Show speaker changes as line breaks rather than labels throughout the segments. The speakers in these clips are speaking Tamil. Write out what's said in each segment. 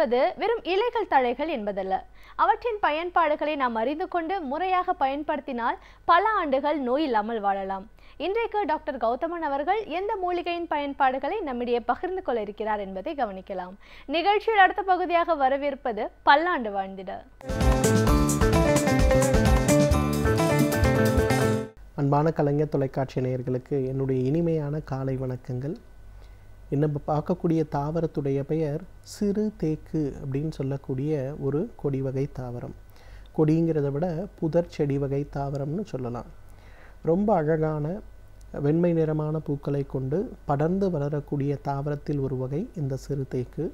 என்பது வெறும் இலைகள் தழைகள் என்பதல்ல. அவற்றின் பயன்பாடுகளை நாம் அறிந்து கொண்டு முறையாக பயன்படுத்தினால் பல ஆண்டுகள் நோய் இல்லாமல் வாழலாம். இன்றைக்கு டாக்டர் கௌதமன் அவர்கள் எந்த மூலிகையின் பயன்பாடுகளை நம்மிடையே பகிர்ந்து கொள்ள இருக்கிறார் என்பதை கவனிக்கலாம். நிகழ்ச்சியில் அடுத்த பகுதியாக வரவிருப்பது பல்லாண்டு வாழ்ந்திட.
அன்பான கலைஞர் தொலைக்காட்சி நேயர்களுக்கு என்னுடைய இனிமையான காலை வணக்கங்கள். இன்னும் பார்க்கக்கூடிய தாவரத்துடைய பெயர் சிறு தேக்கு அப்படின்னு சொல்லக்கூடிய ஒரு கொடி வகை தாவரம். கொடிங்கிறத விட புதர் செடி வகை தாவரம்னு சொல்லலாம். ரொம்ப அழகான வெண்மை நிறமான பூக்களை கொண்டு படர்ந்து வளரக்கூடிய தாவரத்தில் ஒரு வகை இந்த சிறு தேக்கு.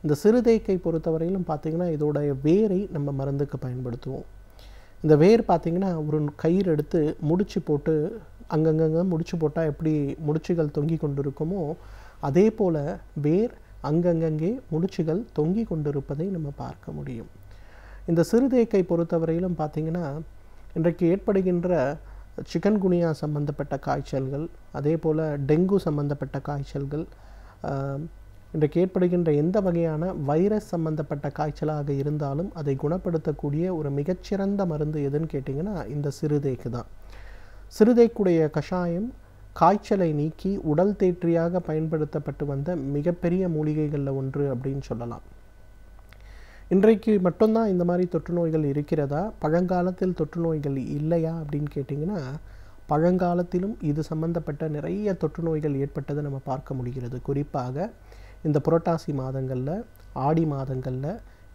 இந்த சிறு தேக்கை பொறுத்தவரையிலும் பார்த்திங்கன்னா இதோடைய வேரை நம்ம மருந்துக்கு பயன்படுத்துவோம். இந்த வேர் பார்த்திங்கன்னா ஒரு கயிறு எடுத்து முடிச்சு போட்டு அங்கங்கே முடிச்சு போட்டால் எப்படி முடிச்சுகள் தொங்கி கொண்டு இருக்குமோ அதே போல் வேர் அங்கங்கே முடிச்சுகள் தொங்கி கொண்டிருப்பதை நம்ம பார்க்க முடியும். இந்த சிறுதேக்கை பொறுத்தவரையிலும் பார்த்திங்கன்னா இன்றைக்கு ஏற்படுகின்ற சிக்கன்குனியா சம்பந்தப்பட்ட காய்ச்சல்கள், அதே போல் டெங்கு சம்பந்தப்பட்ட காய்ச்சல்கள், இன்றைக்கு ஏற்படுகின்ற எந்த வகையான வைரஸ் சம்பந்தப்பட்ட காய்ச்சலாக இருந்தாலும் அதை குணப்படுத்தக்கூடிய ஒரு மிகச்சிறந்த மருந்து எதுன்னு கேட்டிங்கன்னா இந்த சிறுதேக்கு தான். சிறுதேக்குடைய கஷாயம் காய்ச்சலை நீக்கி உடல் தேற்றியாக பயன்படுத்தப்பட்டு வந்த மிகப்பெரிய மூலிகைகளில் ஒன்று அப்படின்னு சொல்லலாம். இன்றைக்கு மட்டும்தான் இந்த மாதிரி தொற்று நோய்கள் இருக்கிறதா, பழங்காலத்தில் தொற்று நோய்கள் இல்லையா அப்படின்னு கேட்டிங்கன்னா பழங்காலத்திலும் இது சம்பந்தப்பட்ட நிறைய தொற்று நோய்கள் ஏற்பட்டதை நம்ம பார்க்க முடிகிறது. குறிப்பாக இந்த புரட்டாசி மாதங்களில், ஆடி மாதங்களில்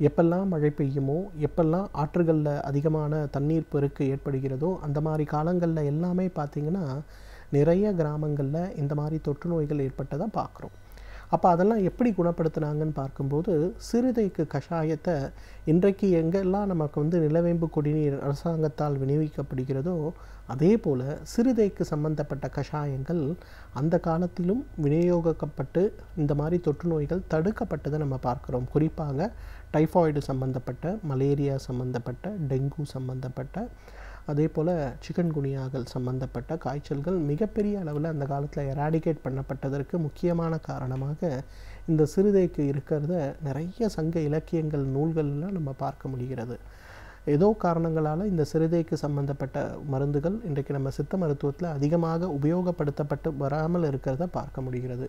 எப்பெல்லாம் மழை பெய்யுமோ, எப்பெல்லாம் ஆற்றுகளில் அதிகமான தண்ணீர் பெருக்கு ஏற்படுகிறதோ அந்த மாதிரி காலங்களில் எல்லாமே பார்த்திங்கன்னா நிறைய கிராமங்களில் இந்த மாதிரி தொற்று நோய்கள் ஏற்பட்டதை பார்க்குறோம். அப்போ அதெல்லாம் எப்படி குணப்படுத்தினாங்கன்னு பார்க்கும்போது சிறுதேக்கு கஷாயத்தை இன்றைக்கு எங்கெல்லாம் நமக்கு நிலவேம்பு குடிநீர் அரசாங்கத்தால் விநியோகிக்கப்படுகிறதோ அதே போல் சிறுதேக்கு சம்பந்தப்பட்ட கஷாயங்கள் அந்த காலத்திலும் விநியோகிக்கப்பட்டு இந்த மாதிரி தொற்று நோய்கள் தடுக்கப்பட்டதை நம்ம பார்க்குறோம். குறிப்பாக டைஃபாய்டு சம்பந்தப்பட்ட, மலேரியா சம்பந்தப்பட்ட, டெங்கு சம்பந்தப்பட்ட, அதே போல் சிக்கன்குனியாக்கள் சம்பந்தப்பட்ட காய்ச்சல்கள் மிகப்பெரிய அளவில் அந்த காலத்தில் எராடிகேட் பண்ணப்பட்டதற்கு முக்கியமான காரணமாக இந்த சிறுதேக்கு இருக்கிறத நிறைய சங்க இலக்கியங்கள் நூல்கள்லாம் நம்ம பார்க்க முடிகிறது. ஏதோ காரணங்களால் இந்த சிறுதேக்கு சம்பந்தப்பட்ட மருந்துகள் இன்றைக்கு நம்ம சித்த மருத்துவத்தில் அதிகமாக உபயோகப்படுத்தப்பட்டு வராமல் இருக்கிறத பார்க்க முடிகிறது.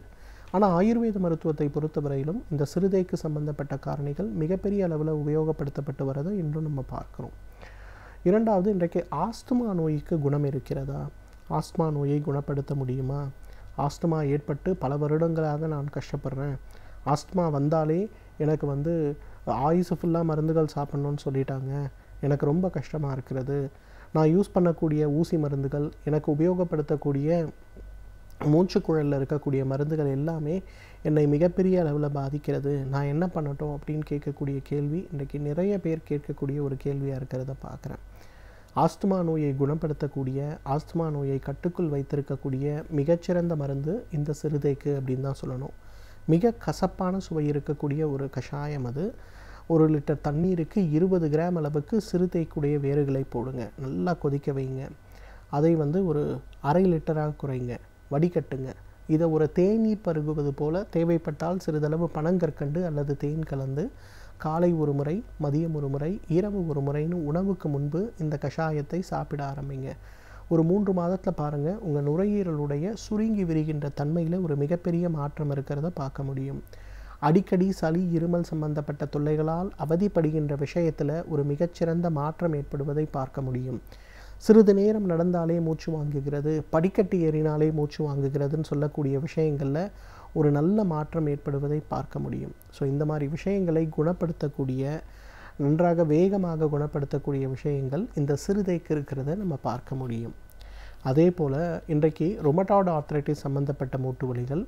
ஆனால் ஆயுர்வேத மருத்துவத்தை பொறுத்தவரையிலும் இந்த சிறுதேக்கு சம்பந்தப்பட்ட காரணிகள் மிகப்பெரிய அளவில் உபயோகப்படுத்தப்பட்டு வரதை இன்றும் நம்ம பார்க்குறோம். இரண்டாவது, இன்றைக்கு ஆஸ்துமா நோய்க்கு குணம் இருக்கிறதா, ஆஸ்துமா நோயை குணப்படுத்த முடியுமா, ஆஸ்துமா ஏற்பட்டு பல வருடங்களாக நான் கஷ்டப்படுறேன், ஆஸ்துமா வந்தாலே எனக்கு ஆயுசு ஃபுல்லாக மருந்துகள் சாப்பிட்ணுன்னு சொல்லிட்டாங்க, எனக்கு ரொம்ப கஷ்டமாக இருக்கிறது, நான் யூஸ் பண்ணக்கூடிய ஊசி மருந்துகள், எனக்கு உபயோகப்படுத்தக்கூடிய மூச்சுக்குழலில் இருக்கக்கூடிய மருந்துகள் எல்லாமே என்னை மிகப்பெரிய அளவில் பாதிக்கிறது, நான் என்ன பண்ணட்டும் அப்படின்னு கேட்கக்கூடிய கேள்வி இன்றைக்கி நிறைய பேர் கேட்கக்கூடிய ஒரு கேள்வியாக இருக்கிறத பார்க்குறேன். ஆஸ்துமா நோயை குணப்படுத்தக்கூடிய, ஆஸ்துமா நோயை கட்டுக்குள் வைத்திருக்கக்கூடிய மிகச்சிறந்த மருந்து இந்த சிறுதேக்கு அப்படின்னு தான் சொல்லணும். மிக கசப்பான சுவை இருக்கக்கூடிய ஒரு கஷாயம் அது. 1 லிட்டர் தண்ணீருக்கு 20 கிராம் அளவுக்கு சிறுதேக்குடைய வேர்களை போடுங்க, நல்லா கொதிக்க வைங்க, அதை ஒரு 1/2 லிட்டராக குறைங்க, வடிகட்டுங்க. இதை ஒரு தேநீர் பருகுவது போல் தேவைப்பட்டால் சிறிதளவு பனங்கற்கண்டு அல்லது தேன் கலந்து காலை ஒரு முறை, மதியம் ஒரு முறை, இரவு ஒரு முறைன்னு உணவுக்கு முன்பு இந்த கஷாயத்தை சாப்பிட ஆரம்பிங்க. ஒரு 3 மாதத்தில் பாருங்கள் உங்கள் நுரையீரலுடைய சுருங்கி விரிகின்ற தன்மையில் ஒரு மிகப்பெரிய மாற்றம் இருக்கிறத பார்க்க முடியும். அடிக்கடி சளி, இருமல் சம்பந்தப்பட்ட தொல்லைகளால் அவதிப்படுகின்ற விஷயத்தில் ஒரு மிகச்சிறந்த மாற்றம் ஏற்படுவதை பார்க்க முடியும். சிறிது நேரம் நடந்தாலே மூச்சு வாங்குகிறது, படிக்கட்டு ஏறினாலே மூச்சு வாங்குகிறதுன்னு சொல்லக்கூடிய விஷயங்களில் ஒரு நல்ல மாற்றம் ஏற்படுவதை பார்க்க முடியும். ஸோ இந்த மாதிரி விஷயங்களை குணப்படுத்தக்கூடிய, நன்றாக வேகமாக குணப்படுத்தக்கூடிய விஷயங்கள் இந்த சிறுதேக்கு இருக்கிறத நம்ம பார்க்க முடியும். அதே போல் இன்றைக்கு ரொமட்டாய்டு ஆர்த்ரைட்டிஸ் சம்பந்தப்பட்ட மூட்டு வலிகள்,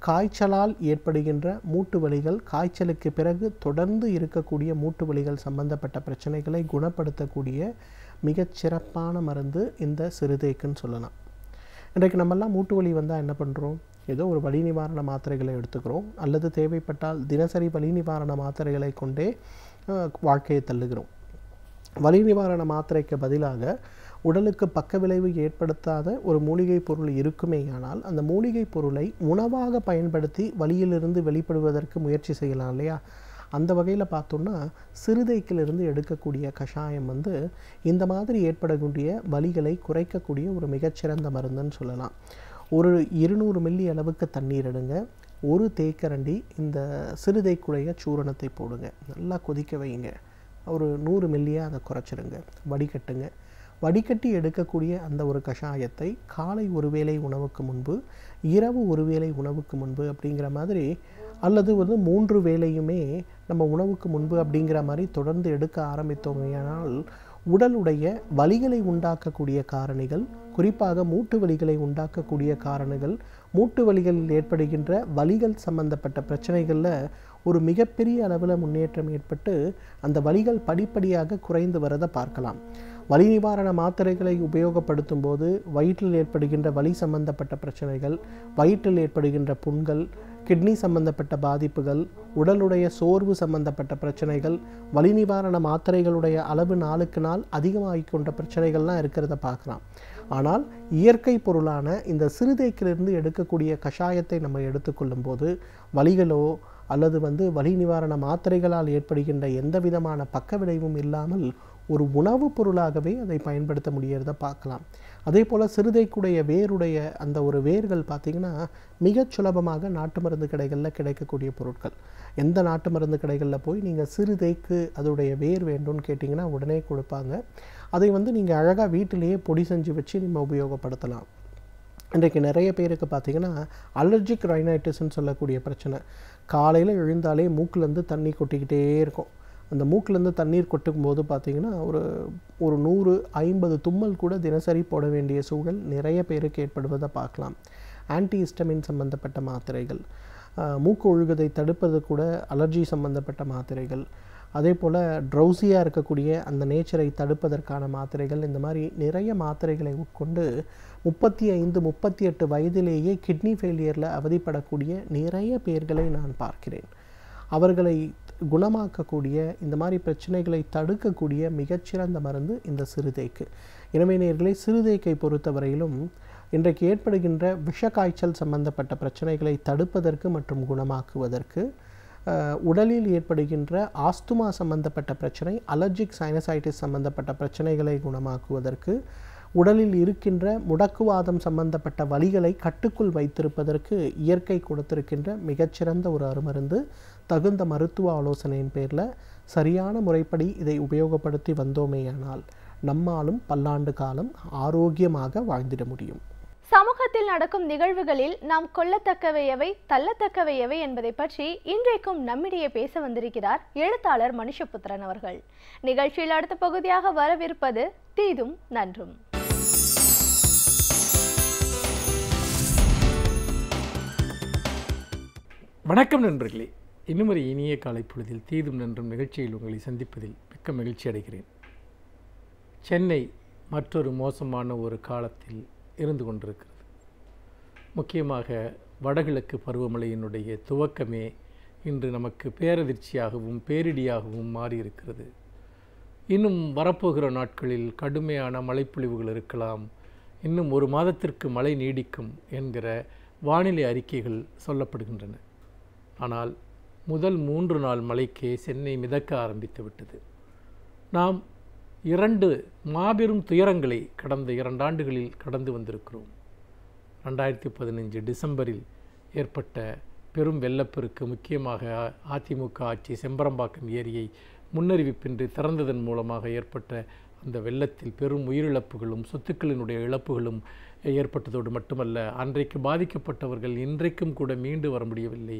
காய்ச்சலால் ஏற்படுகின்ற மூட்டு வலிகள், காய்ச்சலுக்கு பிறகு தொடர்ந்து இருக்கக்கூடிய மூட்டு வலிகள் சம்பந்தப்பட்ட பிரச்சனைகளை குணப்படுத்தக்கூடிய மிகச்சிறப்பான மருந்து இந்த சிறுதேக்குன்னு சொல்லலாம். இன்றைக்கு நம்மெல்லாம் மூட்டு வலி வந்தால் என்ன பண்ணுறோம், ஏதோ ஒரு வலி நிவாரண மாத்திரைகளை எடுத்துக்கிறோம், அல்லது தேவைப்பட்டால் தினசரி வலி நிவாரண மாத்திரைகளை கொண்டே வாழ்க்கையை தள்ளுகிறோம். வலி நிவாரண மாத்திரைக்கு பதிலாக உடலுக்கு பக்க விளைவு ஏற்படுத்தாத ஒரு மூலிகை பொருள் இருக்குமேயானால் அந்த மூலிகை பொருளை உணவாக பயன்படுத்தி வலியிலிருந்து வெளிப்படுவதற்கு முயற்சி செய்யலாம் இல்லையா? அந்த வகையில் பார்த்தோன்னா சிறுதேக்கிலிருந்து எடுக்கக்கூடிய கஷாயம் வந்து இந்த மாதிரி ஏற்படக்கூடிய வலிகளை குறைக்கக்கூடிய ஒரு மிகச்சிறந்த மருந்துன்னு சொல்லலாம். ஒரு 200 மில்லி அளவுக்கு தண்ணீர் எடுங்க, ஒரு தேக்கரண்டி இந்த சிறுதைக்குடைய சூரணத்தை போடுங்க, நல்லா கொதிக்க வைங்க, ஒரு 100 மில்லியாக அதை குறைச்சிருங்க, வடிகட்டுங்க. வடிகட்டி எடுக்கக்கூடிய அந்த ஒரு கஷாயத்தை காலை ஒருவேளை உணவுக்கு முன்பு, இரவு ஒருவேளை உணவுக்கு முன்பு அப்படிங்கிற மாதிரி, அல்லது வந்து 3 வேளையுமே நம்ம உணவுக்கு முன்பு அப்படிங்கிற மாதிரி தொடர்ந்து எடுக்க ஆரம்பித்தோமேயானால் உடலுடைய வலிகளை உண்டாக்கக்கூடிய காரணிகள், குறிப்பாக மூட்டு வலிகளை உண்டாக்கக்கூடிய காரணிகள், மூட்டு வலிகளில் ஏற்படுகின்ற வலிகள் சம்பந்தப்பட்ட பிரச்சனைகளில் ஒரு மிகப்பெரிய அளவில் முன்னேற்றம் ஏற்பட்டு அந்த வலிகள் படிப்படியாக குறைந்து வரதை பார்க்கலாம். வலி நிவாரண மாத்திரைகளை உபயோகப்படுத்தும் போது வயிற்றில் ஏற்படுகின்ற வலி சம்பந்தப்பட்ட பிரச்சனைகள், வயிற்றில் ஏற்படுகின்ற புண்கள், கிட்னி சம்பந்தப்பட்ட பாதிப்புகள், உடலுடைய சோர்வு சம்பந்தப்பட்ட பிரச்சனைகள், வலி நிவாரண மாத்திரைகளுடைய அளவு நாளுக்கு நாள் அதிகமாகிக் கொண்ட பிரச்சனைகள்லாம் இருக்கிறத பார்க்கலாம். ஆனால் இயற்கை பொருளான இந்த சிறுதேக்கிலிருந்து எடுக்கக்கூடிய கஷாயத்தை நம்ம எடுத்துக்கொள்ளும் போது வலிகளோ அல்லது வந்து வலி நிவாரண மாத்திரைகளால் ஏற்படுகின்ற எந்த விதமான பக்க விளைவும் இல்லாமல் ஒரு உணவுப் பொருளாகவே அதை பயன்படுத்த முடியறத பார்க்கலாம். அதே போல் சிறுதைக்குடைய வேருடைய அந்த ஒரு வேர்கள் பார்த்திங்கன்னா மிகச் சுலபமாக நாட்டு மருந்து கடைகளில் கிடைக்கக்கூடிய பொருட்கள். எந்த நாட்டு மருந்து கடைகளில் போய் நீங்கள் சிறுதைக்கு அதோடைய வேர் வேண்டும்னு கேட்டிங்கன்னா உடனே கொடுப்பாங்க. அதை வந்து நீங்கள் அழகாக வீட்டிலேயே பொடி செஞ்சு வச்சு நம்ம உபயோகப்படுத்தலாம். இன்றைக்கு நிறைய பேருக்கு பார்த்திங்கன்னா அலர்ஜிக் ரைனைட்டிஸ்ன்னு சொல்லக்கூடிய பிரச்சனை. காலையில் எழுந்தாலே மூக்கிலேருந்து தண்ணி கொட்டிக்கிட்டே இருக்கும். அந்த மூக்கிலேருந்து தண்ணீர் கொட்டும் போது பார்த்திங்கன்னா ஒரு 150 தும்மல் கூட தினசரி போட வேண்டிய சூழல் நிறைய பேருக்கு ஏற்படுவதை பார்க்கலாம். ஆன்டிஹிஸ்டமின் சம்பந்தப்பட்ட மாத்திரைகள், மூக்கு ஒழுகுதை தடுப்பது கூட அலர்ஜி சம்பந்தப்பட்ட மாத்திரைகள், அதே போல் ட்ரௌசியாக இருக்கக்கூடிய அந்த நேச்சரை தடுப்பதற்கான மாத்திரைகள், இந்த மாதிரி நிறைய மாத்திரைகளை உட்கொண்டு 35-38 வயதிலேயே கிட்னி ஃபெயிலியரில் அவதிப்படக்கூடிய நிறைய பேர்களை நான் பார்க்கிறேன். அவர்களை குணமாக்கக்கூடிய, இந்த மாதிரி பிரச்சனைகளை தடுக்கக்கூடிய மிகச்சிறந்த மருந்து இந்த சிறுதேக்கு. எனவே நேயர்களே, சிறுதேக்கை பொறுத்தவரையிலும் இன்றைக்கு ஏற்படுகின்ற விஷக்காய்ச்சல் சம்பந்தப்பட்ட பிரச்சனைகளை தடுப்பதற்கு மற்றும் குணமாக்குவதற்கு, உடலில் ஏற்படுகின்ற ஆஸ்துமா சம்பந்தப்பட்ட பிரச்சனை, அலர்ஜிக் சைனசைட்டிஸ் சம்பந்தப்பட்ட பிரச்சனைகளை குணமாக்குவதற்கு, உடலில் இருக்கின்ற முடக்குவாதம் சம்பந்தப்பட்ட வலிகளை கட்டுக்குள் வைத்திருப்பதற்கு இயற்கை கொடுத்திருக்கின்ற மிகச்சிறந்த ஒரு அருமருந்து. தகுந்த மருத்துவ ஆலோசனையின் பேரில் சரியான முறைப்படி இதை உபயோகப்படுத்தி வந்தோமேயானால் நம்மாலும் பல்லாண்டு காலம் ஆரோக்கியமாக வாழ்ந்திட முடியும்.
சமூகத்தில் நடக்கும் நிகழ்வுகளில் நாம் கொள்ளத்தக்கவை எவை, தள்ளத்தக்கவை எவை என்பதை பற்றி இன்றைக்கும் நம்மிடையே பேச வந்திருக்கிறார் எழுத்தாளர் மனுஷபுத்திரன் அவர்கள். நிகழ்ச்சியில் அடுத்த பகுதியாக வரவிருப்பது தீதும் நன்றும்.
வணக்கம் நண்பர்களே, இன்னும் ஒரு இனிய காலை பொழுதில் தீதும் நன்றும் நிகழ்ச்சியில் உங்களை சந்திப்பதில் மிக்க மகிழ்ச்சி அடைகிறேன். சென்னை மற்றொரு மோசமான ஒரு காலத்தில் இருந்து கொண்டிருக்கிறது. முக்கியமாக வடகிழக்கு பருவமழையினுடைய துவக்கமே இன்று நமக்கு பேரதிர்ச்சியாகவும் பேரிடியாகவும் மாறியிருக்கிறது. இன்னும் வரப்போகிற நாட்களில் கடுமையான மழைப்பொழிவுகள் இருக்கலாம், இன்னும் ஒரு மாதத்திற்கு மழை நீடிக்கும் என்கிற வானிலை அறிக்கைகள் சொல்லப்படுகின்றன. ஆனால் முதல் 3 நாள் மழைக்கே சென்னை மிதக்க ஆரம்பித்து விட்டது. நாம் 2 மாபெரும் துயரங்களை கடந்த 2 ஆண்டுகளில் கடந்து வந்திருக்கிறோம். 2015 டிசம்பரில் ஏற்பட்ட பெரும் வெள்ளப்பெருக்கு, முக்கியமாக அதிமுக ஆட்சி செம்பரம்பாக்கம் ஏரியை முன்னறிவிப்பின்றி திறந்ததன் மூலமாக ஏற்பட்ட அந்த வெள்ளத்தில் பெரும் உயிரிழப்புகளும் சொத்துக்களினுடைய இழப்புகளும் ஏற்பட்டதோடு மட்டுமல்ல, அன்றைக்கு பாதிக்கப்பட்டவர்கள் இன்றைக்கும் கூட மீண்டு வர முடியவில்லை,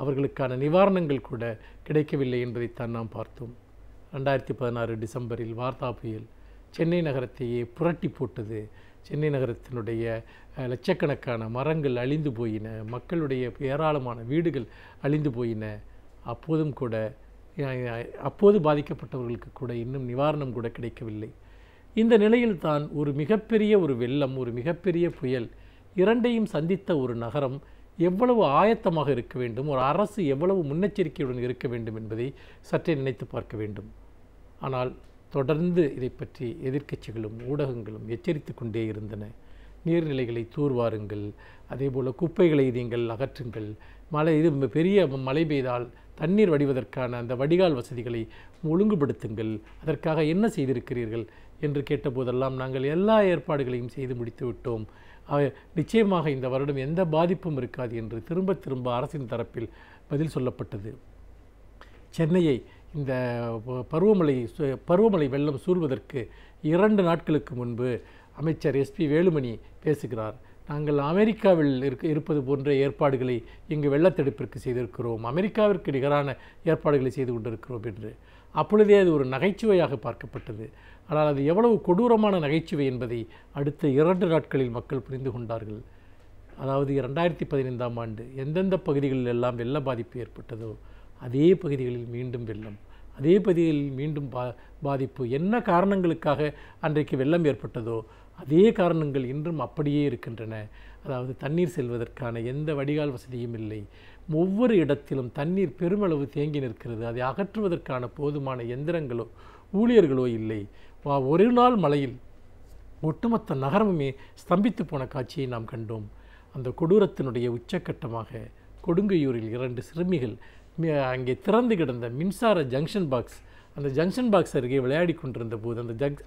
அவர்களுக்கான நிவாரணங்கள் கூட கிடைக்கவில்லை என்பதைத்தான் நாம் பார்த்தோம். 2016 டிசம்பரில் வார்தா புயல் சென்னை நகரத்தையே புரட்டி போட்டது. சென்னை நகரத்தினுடைய லட்சக்கணக்கான மரங்கள் அழிந்து போயின, மக்களுடைய ஏராளமான வீடுகள் அழிந்து போயின. அப்போது பாதிக்கப்பட்டவர்களுக்கு கூட இன்னும் நிவாரணம் கூட கிடைக்கவில்லை. இந்த நிலையில் தான் ஒரு மிகப்பெரிய ஒரு வெள்ளம், ஒரு மிகப்பெரிய புயல், இரண்டையும் சந்தித்த ஒரு நகரம் எவ்வளவு ஆயத்தமாக இருக்க வேண்டும், ஒரு அரசு எவ்வளவு முன்னெச்சரிக்கையுடன் இருக்க வேண்டும் என்பதை சற்றே நினைத்து பார்க்க வேண்டும். ஆனால் தொடர்ந்து இதை பற்றி எதிர்க்கட்சிகளும் ஊடகங்களும் எச்சரித்து கொண்டே இருந்தன. நீர்நிலைகளை தூர்வாருங்கள், அதே போல் குப்பைகளை நீங்கள் அகற்றுங்கள், பெரிய மழை பெய்தால் தண்ணீர் வடிவதற்கான அந்த வடிகால் வசதிகளை ஒழுங்குபடுத்துங்கள், அதற்காக என்ன செய்திருக்கிறீர்கள் என்று கேட்டபோதெல்லாம் நாங்கள் எல்லா ஏற்பாடுகளையும் செய்து முடித்து விட்டோம், நிச்சயமாக இந்த வருடம் எந்த பாதிப்பும் இருக்காது என்று திரும்ப திரும்ப அரசின் தரப்பில் பதில் சொல்லப்பட்டது. சென்னையை இந்த பருவமழை வெள்ளம் சூழ்வதற்கு 2 நாட்களுக்கு முன்பு அமைச்சர் எஸ்பி வேலுமணி பேசுகிறார். நாங்கள் அமெரிக்காவில் இருப்பது போன்ற ஏற்பாடுகளை இங்கு வெள்ளத்தடுப்பிற்கு செய்திருக்கிறோம், அமெரிக்காவிற்கு நிகரான ஏற்பாடுகளை செய்து கொண்டிருக்கிறோம் என்று. அப்பொழுதே அது ஒரு நகைச்சுவையாக பார்க்கப்பட்டது. ஆனால் அது எவ்வளவு கொடூரமான நகைச்சுவை என்பதை அடுத்த 2 நாட்களில் மக்கள் புரிந்து கொண்டார்கள். அதாவது 2015ஆம் ஆண்டு எந்தெந்த பகுதிகளில் எல்லாம் வெள்ள பாதிப்பு ஏற்பட்டதோ அதே பகுதிகளில் மீண்டும் வெள்ளம், அதே பகுதிகளில் மீண்டும் பாதிப்பு. என்ன காரணங்களுக்காக அன்றைக்கு வெள்ளம் ஏற்பட்டதோ அதே காரணங்கள் இன்றும் அப்படியே இருக்கின்றன. அதாவது தண்ணீர் செல்வதற்கான எந்த வடிகால் வசதியும் இல்லை. ஒவ்வொரு இடத்திலும் தண்ணீர் பெருமளவு தேங்கி நிற்கிறது. அதை அகற்றுவதற்கான போதுமான எந்திரங்களோ ஊழியர்களோ இல்லை. ஒரு நாள் மழையில் ஒட்டுமொத்த நகரமுமே ஸ்தம்பித்து போன காட்சியை நாம் கண்டோம். அந்த கொடூரத்தினுடைய உச்சக்கட்டமாக கொடுங்கையூரில் 2 சிறுமிகள் அங்கே திறந்து கிடந்த மின்சார ஜங்ஷன் பாக்ஸ், அந்த ஜங்ஷன் பாக்ஸ் அருகே விளையாடி கொண்டிருந்த போது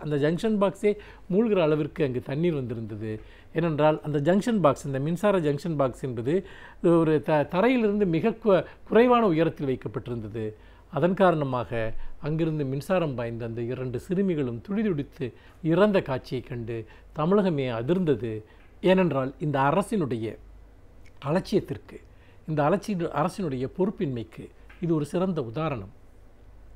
அந்த ஜங்ஷன் பாக்ஸே மூழ்கிற அளவிற்கு அங்கு தண்ணீர் வந்திருந்தது. ஏனென்றால் அந்த ஜங்ஷன் பாக்ஸ், இந்த மின்சார ஜங்ஷன் பாக்ஸ் என்பது ஒரு தரையிலிருந்து மிக குறைவான உயரத்தில் வைக்கப்பட்டிருந்தது. அதன் காரணமாக அங்கிருந்து மின்சாரம் பாய்ந்த அந்த 2 சிறுமிகளும் துடிதுடித்து இறந்த காட்சியை கண்டு தமிழகமே அதிர்ந்தது. ஏனென்றால் இந்த அரசினுடைய அலட்சியத்திற்கு, இந்த அரசினுடைய பொறுப்பின்மைக்கு இது ஒரு சிறந்த உதாரணம்.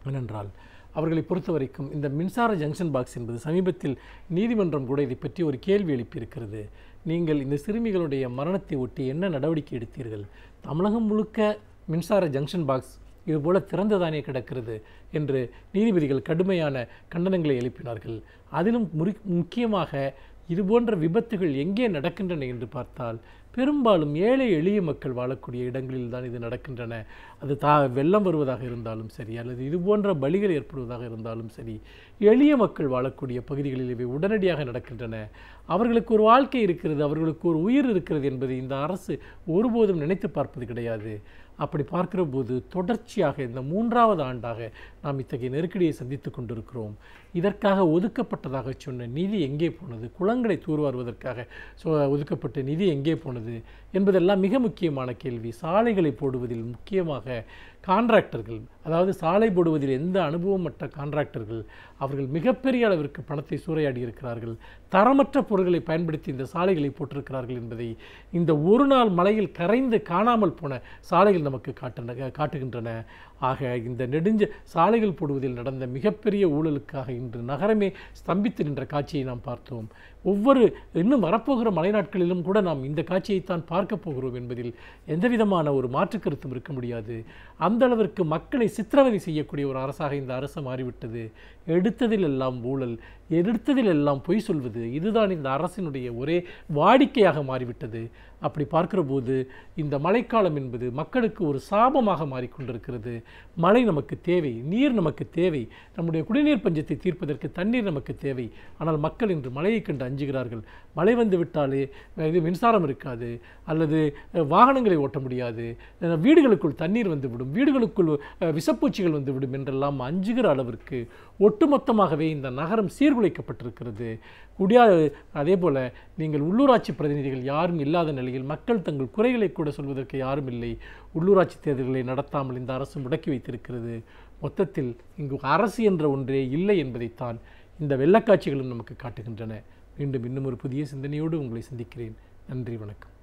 ஏனென்றால் அவர்களை பொறுத்த வரைக்கும் இந்த மின்சார ஜங்ஷன் பாக்ஸ் என்பது சமீபத்தில் நீதிமன்றம் கூட இதை பற்றி ஒரு கேள்வி எழுப்பியிருக்கிறது. நீங்கள் இந்த சிறுமிகளுடைய மரணத்தை ஒட்டி என்ன நடவடிக்கை எடுத்தீர்கள்? தமிழகம் முழுக்க மின்சார ஜங்ஷன் பாக்ஸ் இதுபோல திறந்துதானே கிடக்கிறது என்று நீதிபதிகள் கடுமையான கண்டனங்களை எழுப்பினார்கள். அதிலும் முக்கியமாக இதுபோன்ற விபத்துகள் எங்கே நடக்கின்றன என்று பார்த்தால் பெரும்பாலும் ஏழை எளிய மக்கள் வாழக்கூடிய இடங்களில் தான் இது நடக்கின்றன. அது வெள்ளம் வருவதாக இருந்தாலும் சரி, அல்லது இது போன்ற பலிகள் ஏற்படுவதாக இருந்தாலும் சரி, எளிய மக்கள் வாழக்கூடிய பகுதிகளில் இவை உடனடியாக நடக்கின்றன. அவர்களுக்கு ஒரு வாழ்க்கை இருக்கிறது, அவர்களுக்கு ஒரு உயிர் இருக்கிறது என்பதை இந்த அரசு ஒருபோதும் நினைத்து பார்ப்பது கிடையாது. அப்படி பார்க்கிற போது தொடர்ச்சியாக இந்த 3வது ஆண்டாக நாம் இத்தகைய நெருக்கடியை சந்தித்து கொண்டிருக்கிறோம். இதற்காக ஒதுக்கப்பட்டதாக சொன்ன நிதி எங்கே போனது? குளங்களை தூர்வாருவதற்காக ஒதுக்கப்பட்ட நிதி எங்கே போனது என்பதெல்லாம் மிக முக்கியமான கேள்வி. சாலைகளை போடுவதில் முக்கியமாக கான்ட்ராக்டர்கள், அதாவது சாலை போடுவதில் எந்த அனுபவமற்ற கான்ட்ராக்டர்கள், அவர்கள் மிகப்பெரிய அளவிற்கு பணத்தை சூறையாடி இருக்கிறார்கள். தரமற்ற பொருட்களை பயன்படுத்தி இந்த சாலைகளை போட்டிருக்கிறார்கள் என்பதை இந்த ஒரு நாள் மழையில் கரைந்து காணாமல் போன சாலைகள் நமக்கு காட்டுகின்றன. ஆக இந்த நெடுஞ்ச சாலைகள் போடுவதில் நடந்த மிகப்பெரிய ஊழலுக்காக இன்று நகரமே ஸ்தம்பித்து நின்ற காட்சியை நாம் பார்த்தோம். இன்னும் வரப்போகிற மழை நாட்களிலும் கூட நாம் இந்த காட்சியைத்தான் பார்க்க போகிறோம் என்பதில் எந்தவிதமான ஒரு மாற்று கருத்தும் இருக்க முடியாது. அந்த அளவிற்கு மக்களை சித்திரவதை செய்யக்கூடிய ஒரு அரசாக இந்த அரசு மாறிவிட்டது. எடுத்ததில் எல்லாம் ஊழல், எடுத்ததில் எல்லாம் பொய் சொல்வது, இதுதான் இந்த அரசினுடைய ஒரே வாடிக்கையாக மாறிவிட்டது. அப்படி பார்க்கிற போது இந்த மழைக்காலம் என்பது மக்களுக்கு ஒரு சாபமாக மாறிக்கொண்டிருக்கிறது. மழை நமக்கு தேவை, நீர் நமக்கு தேவை, நம்முடைய குடிநீர் பஞ்சத்தை தீர்ப்பதற்கு தண்ணீர் நமக்கு தேவை. ஆனால் மக்கள் இன்று மழையை கண்டு அஞ்சுகிறார்கள். மழை வந்து விட்டாலே இது மின்சாரம் இருக்காது, அல்லது வாகனங்களை ஓட்ட முடியாது, வீடுகளுக்குள் தண்ணீர் வந்துவிடும், வீடுகளுக்குள் விஷப்பூச்சிகள் வந்துவிடும் என்றெல்லாம் அஞ்சுகிற அளவிற்கு ஒட்டுமொத்தமாகவே இந்த நகரம் சீர்குலைக்கப்பட்டிருக்கிறது. அதே போல் நீங்கள் உள்ளூராட்சி பிரதிநிதிகள் யாரும் இல்லாத நிலையில் மக்கள் தங்கள் குறைகளை கூட சொல்வதற்கு யாரும் இல்லை. உள்ளூராட்சி தேர்தல்களை நடத்தாமல் இந்த அரசு முடக்கி வைத்திருக்கிறது. மொத்தத்தில் இங்கு அரசு என்ற ஒன்றே இல்லை என்பதைத்தான் இந்த வெள்ளக்காட்சிகளும் நமக்கு காட்டுகின்றன. மீண்டும் இன்னும் ஒரு புதிய சிந்தனையோடு உங்களை சந்திக்கிறேன். நன்றி, வணக்கம்.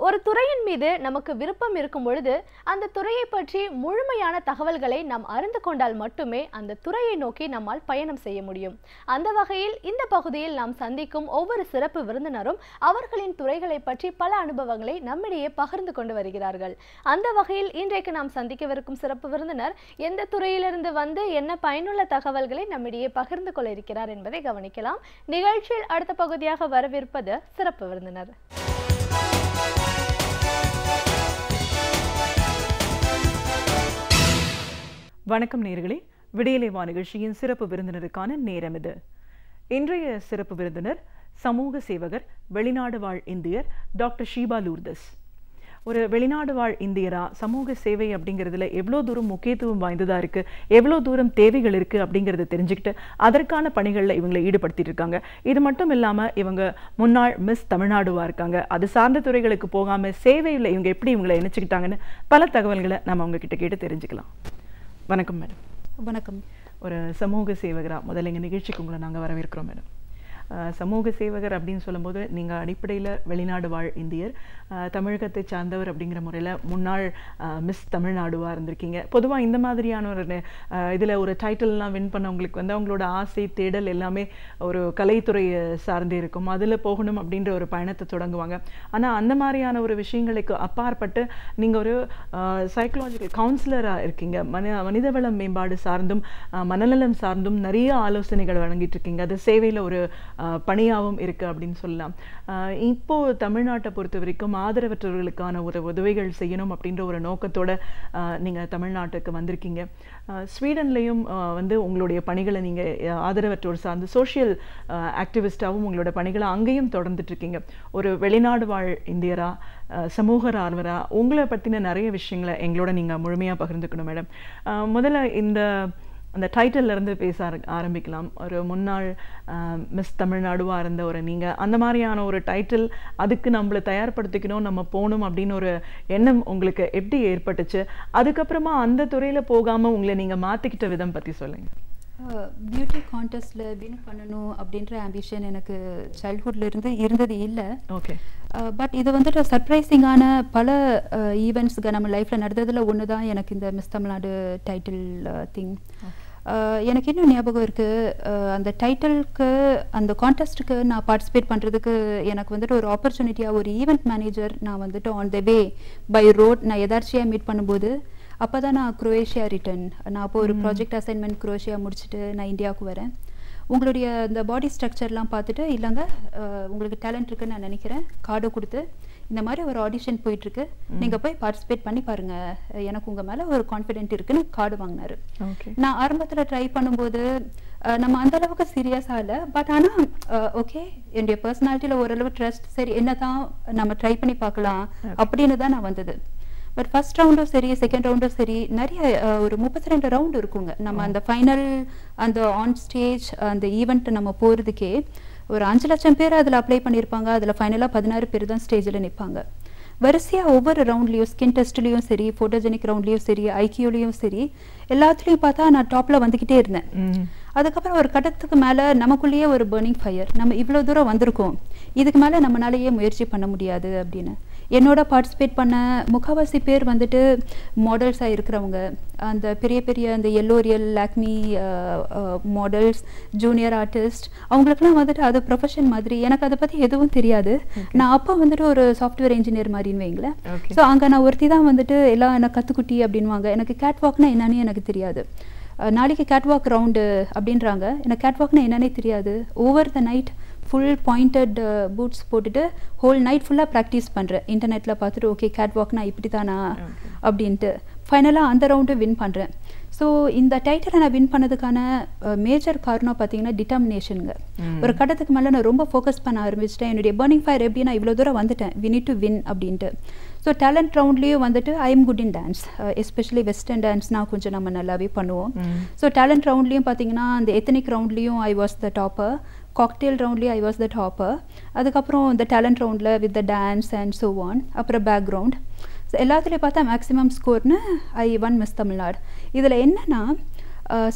ஒரு துறையின் மீது நமக்கு விருப்பம் இருக்கும் பொழுது அந்த துறையை பற்றி முழுமையான தகவல்களை நாம் அறிந்து கொண்டால் மட்டுமே அந்த துறையை நோக்கி நம்மால் பயணம் செய்ய முடியும். அந்த வகையில் இந்த பகுதியில் நாம் சந்திக்கும் ஒவ்வொரு சிறப்பு விருந்தினரும் அவர்களின் துறைகளை பற்றி பல அனுபவங்களை நம்மிடையே பகிர்ந்து கொண்டு வருகிறார்கள். அந்த வகையில் இன்றைக்கு நாம் சந்திக்கவிருக்கும் சிறப்பு விருந்தினர் எந்த துறையிலிருந்து வந்து என்ன பயனுள்ள தகவல்களை நம்மிடையே பகிர்ந்து கொள்ள இருக்கிறார் என்பதை கவனிக்கலாம். நிகழ்ச்சியில் அடுத்த பகுதியாக வரவிருப்பது சிறப்பு விருந்தினர்.
வணக்கம் நேயர்களே, விடியலைவா நிகழ்ச்சியின் சிறப்பு விருந்தினருக்கான நேரம் இது. இன்றைய சிறப்பு விருந்தினர் சமூக சேவகர், வெளிநாடு வாழ் இந்தியர் டாக்டர் ஷீபா லூர்தஸ். ஒரு வெளிநாடு வாழ் இந்தியரா சமூக சேவை அப்படிங்கிறதுல எவ்வளோ தூரம் முக்கியத்துவம் வாய்ந்ததாக இருக்குது, எவ்வளோ தூரம் தேவைகள் இருக்குது அப்படிங்கிறத தெரிஞ்சுக்கிட்டு அதற்கான பணிகளில் இவங்களை ஈடுபடுத்திட்டு இருக்காங்க. இது மட்டும் இல்லாமல் இவங்க முன்னாள் மிஸ் தமிழ்நாடுவாக இருக்காங்க. அது சார்ந்த துறைகளுக்கு போகாமல் சேவையில் இவங்க எப்படி இவங்களை இணைச்சிக்கிட்டாங்கன்னு பல தகவல்களை நம்ம அவங்க கிட்ட கேட்டு தெரிஞ்சுக்கலாம். வணக்கம் மேடம்.
வணக்கம்.
ஒரு சமூக சேவகராக முதல்ல எங்கள் நிகழ்ச்சிக்கு உங்களை நாங்கள் வரவேற்கிறோம் மேடம். சமூக சேவகர் அப்படின்னு சொல்லும்போது நீங்கள் அடிப்படையில் வெளிநாடு வாழ் இந்தியர், தமிழகத்தை சார்ந்தவர் அப்படிங்கிற முறையில் முன்னாள் மிஸ் தமிழ்நாடுவாக இருந்திருக்கீங்க. பொதுவாக இந்த மாதிரியான ஒரு இதில் ஒரு டைட்டில்லாம் வின் பண்ணவங்களுக்கு வந்து அவங்களோட ஆசை தேடல் எல்லாமே ஒரு கலைத்துறையை சார்ந்தே இருக்கும். அதில் போகணும் அப்படின்ற ஒரு பயணத்தை தொடங்குவாங்க. ஆனால் அந்த மாதிரியான ஒரு விஷயங்களுக்கு அப்பாற்பட்டு நீங்கள் ஒரு சைக்கலாஜிக்கல் கவுன்சிலராக இருக்கீங்க. மனிதவள மேம்பாடு சார்ந்தும் மனநலம் சார்ந்தும் நிறைய ஆலோசனைகள் வழங்கிட்டு இருக்கீங்க. அது சேவையில் ஒரு பணியாகவும் இருக்குது அப்படின்னு சொல்லலாம். இப்போது தமிழ்நாட்டை பொறுத்த வரைக்கும் ஆதரவற்றவர்களுக்கான ஒரு உதவிகள் செய்யணும் அப்படின்ற ஒரு நோக்கத்தோடு நீங்கள் தமிழ்நாட்டுக்கு வந்திருக்கீங்க. ஸ்வீடன்லேயும் வந்து உங்களுடைய பணிகளை நீங்கள் ஆதரவற்றோர் சார்ந்து சோஷியல் ஆக்டிவிஸ்டாகவும் உங்களோட பணிகளை அங்கேயும் தொடர்ந்துட்டுருக்கீங்க. ஒரு வெளிநாடு வாழ் இந்தியராக சமூக ஆர்வராக உங்களை பற்றின நிறைய விஷயங்களை எங்களோட நீங்கள் முழுமையாக பகிர்ந்துக்கணும் மேடம். முதல்ல அந்த டைட்டிலிருந்து பேச ஆரம்பிக்கலாம். ஒரு முன்னாள் மிஸ் தமிழ்நாடுவாக இருந்த ஒரு நீங்கள் அந்த மாதிரியான ஒரு டைட்டில், அதுக்கு நம்மளை தயார்படுத்திக்கணும், நம்ம போகணும் அப்படின்னு ஒரு எண்ணம் உங்களுக்கு எப்படி ஏற்பட்டுச்சு? அதுக்கப்புறமா அந்த துறையில் போகாமல் உங்களை நீங்கள் மாற்றிக்கிட்ட விதம் பற்றி சொல்லுங்கள்.
பியூட்டி கான்டெஸ்ட்டில் வின் பண்ணணும் அப்படின்ற ஆம்பிஷன் எனக்கு சைல்ட்ஹுட்லேருந்து இருந்தது இல்லை.
ஓகே.
பட் இது வந்துட்டு சர்ப்ரைசிங்கான பல ஈவெண்ட்ஸுக்கு நம்ம லைஃப்பில் நடந்ததில் ஒன்று தான் எனக்கு இந்த மிஸ் தமிழ்நாடு டைட்டில் திங். எனக்கு இன்னும் ஞாபகம் இருக்குது, அந்த டைட்டிலுக்கு அந்த கான்டெஸ்ட்டுக்கு நான் பார்ட்டிசிபேட் பண்ணுறதுக்கு எனக்கு வந்துட்டு ஒரு ஆப்பர்ச்சுனிட்டியாக ஒரு ஈவெண்ட் மேனேஜர் நான் வந்துட்டு on the way by road நான் எதார்ச்சியாக மீட் பண்ணும்போது அப்போ தான் நான் குரோவேஷியா ரிட்டர்ன். நான் அப்போ ஒரு ப்ராஜெக்ட் அசைன்மெண்ட் குரோவேஷியா முடிச்சுட்டு நான் இந்தியாவுக்கு வரேன். உங்களுடைய இந்த பாடி ஸ்ட்ரக்சர்லாம் பார்த்துட்டு, இல்லைங்க உங்களுக்கு டேலண்ட் இருக்குன்னு நான் நினைக்கிறேன், கார்டை கொடுத்து இந்த மாதிரி ஒரு ஆடிஷன் போயிட்டுருக்கு, நீங்கள் போய் பார்ட்டிசிபேட் பண்ணி பாருங்கள், எனக்கு உங்கள் மேலே ஒரு கான்ஃபிடென்ட் இருக்குன்னு கார்டு வாங்கினாரு. நான் ஆரம்பத்தில் ட்ரை பண்ணும்போது நம்ம அந்த அளவுக்கு சீரியஸாக இல்லை. பட் ஆனால் ஓகே, என்னுடைய பர்சனாலிட்டியில் ஓரளவு ட்ரஸ்ட், சரி என்ன தான் நம்ம ட்ரை பண்ணி பார்க்கலாம் அப்படின்னு தான் நான் வந்தது. பட் ஃபர்ஸ்ட் ரவுண்டும் சரி, செகண்ட் ரவுண்டும் சரி, நிறைய ஒரு 32 ரவுண்டு இருக்குங்க. நம்ம அந்த ஃபைனல் அந்த ஆன் ஸ்டேஜ் அந்த ஈவெண்ட் நம்ம போகிறதுக்கே ஒரு 5 லட்சம் பேர் அதில் அப்ளை பண்ணியிருப்பாங்க. அதில் ஃபைனலாக 16 பேர் தான் ஸ்டேஜில் நிற்பாங்க. வரிசையாக ஒவ்வொரு ரவுண்ட்லேயும், ஸ்கின் டெஸ்ட்லேயும் சரி, ஃபோட்டோஜெனிக் ரவுண்ட்லேயும் சரி, ஐக்கியூலேயும் சரி, எல்லாத்துலேயும் பார்த்தா நான் டாப்பில் வந்துக்கிட்டே இருந்தேன். அதுக்கப்புறம் ஒரு கட்டத்துக்கு மேலே நமக்குள்ளேயே ஒரு பர்னிங் ஃபயர், நம்ம இவ்வளோ தூரம் வந்திருக்கோம், இதுக்கு மேலே நம்மளாலேயே முயற்சி பண்ண முடியாது அப்படின்னு. என்னோட பார்ட்டிசிபேட் பண்ண முக்கால்வாசி பேர் வந்துட்டு மாடல்ஸாக இருக்கிறவங்க, அந்த பெரிய பெரிய அந்த எல்லோரியல், லாக்மி மாடல்ஸ், ஜூனியர் ஆர்டிஸ்ட், அவங்களுக்குலாம் வந்துட்டு அது ப்ரொஃபஷன் மாதிரி. எனக்கு அதை பற்றி எதுவும் தெரியாது. நான் அப்போ வந்துட்டு ஒரு சாஃப்ட்வேர் இன்ஜினியர் மாதிரின்னு வைங்களேன். ஸோ அங்கே நான் ஒருத்தி தான் வந்துட்டு எல்லாம் எனக்கு கற்றுக்குட்டி அப்படின்வாங்க. எனக்கு கேட் வாக்னா என்னன்னு எனக்கு தெரியாது. நாளைக்கு கேட்வாக் ரவுண்டு அப்படின்றாங்க, எனக்கு கேட்வாக்னா என்னன்னே தெரியாது. Over the night full pointed boots போட்டுட்டு ஹோல் நைட் ஃபுல்லாக ப்ராக்டிஸ் பண்ணுறேன். இன்டர்நெட்டில் பார்த்துட்டு ஓகே கேட்வாக்னா இப்படி தானா அப்படின்ட்டு ஃபைனலாக அந்த ரவுண்டு வின் பண்ணுறேன். ஸோ இந்த டைட்டிலை நான் வின் பண்ணதுக்கான மேஜர் காரணம் பார்த்தீங்கன்னா டிட்டர்மினேஷனுங்க. ஒரு கட்டத்துக்கு மேலே நான் ரொம்ப ஃபோக்கஸ் பண்ண ஆரம்பிச்சிட்டேன். என்னுடைய பர்னிங் ஃபயர் எப்படி நான் இவ்வளோ தூரம் வந்துட்டேன், வி நீட் டு வின் அப்படின்ட்டு. ஸோ டேலண்ட் ரவுண்ட்லேயும் வந்துட்டு I am good in dance, especially western டான்ஸ்னால் கொஞ்சம் நம்ம நல்லாவே பண்ணுவோம். ஸோ டேலண்ட் ரவுண்ட்லேயும் பார்த்தீங்கன்னா அந்த எத்தனிக் ரவுண்ட்லேயும் I was the topper, cocktail ரவுண்ட்லேயும் ஐ வாஸ் த டாப்பர். அதுக்கப்புறம் இந்த டேலண்ட் ரவுண்டில் with the dance and so on, அப்புறம் பேக்ரவுண்ட், ஸோ எல்லாத்துலேயும் பார்த்தா மேக்ஸிமம் ஸ்கோர்னு ஐ ஒன் மிஸ் தமிழ்நாடு. இதில் என்னென்னா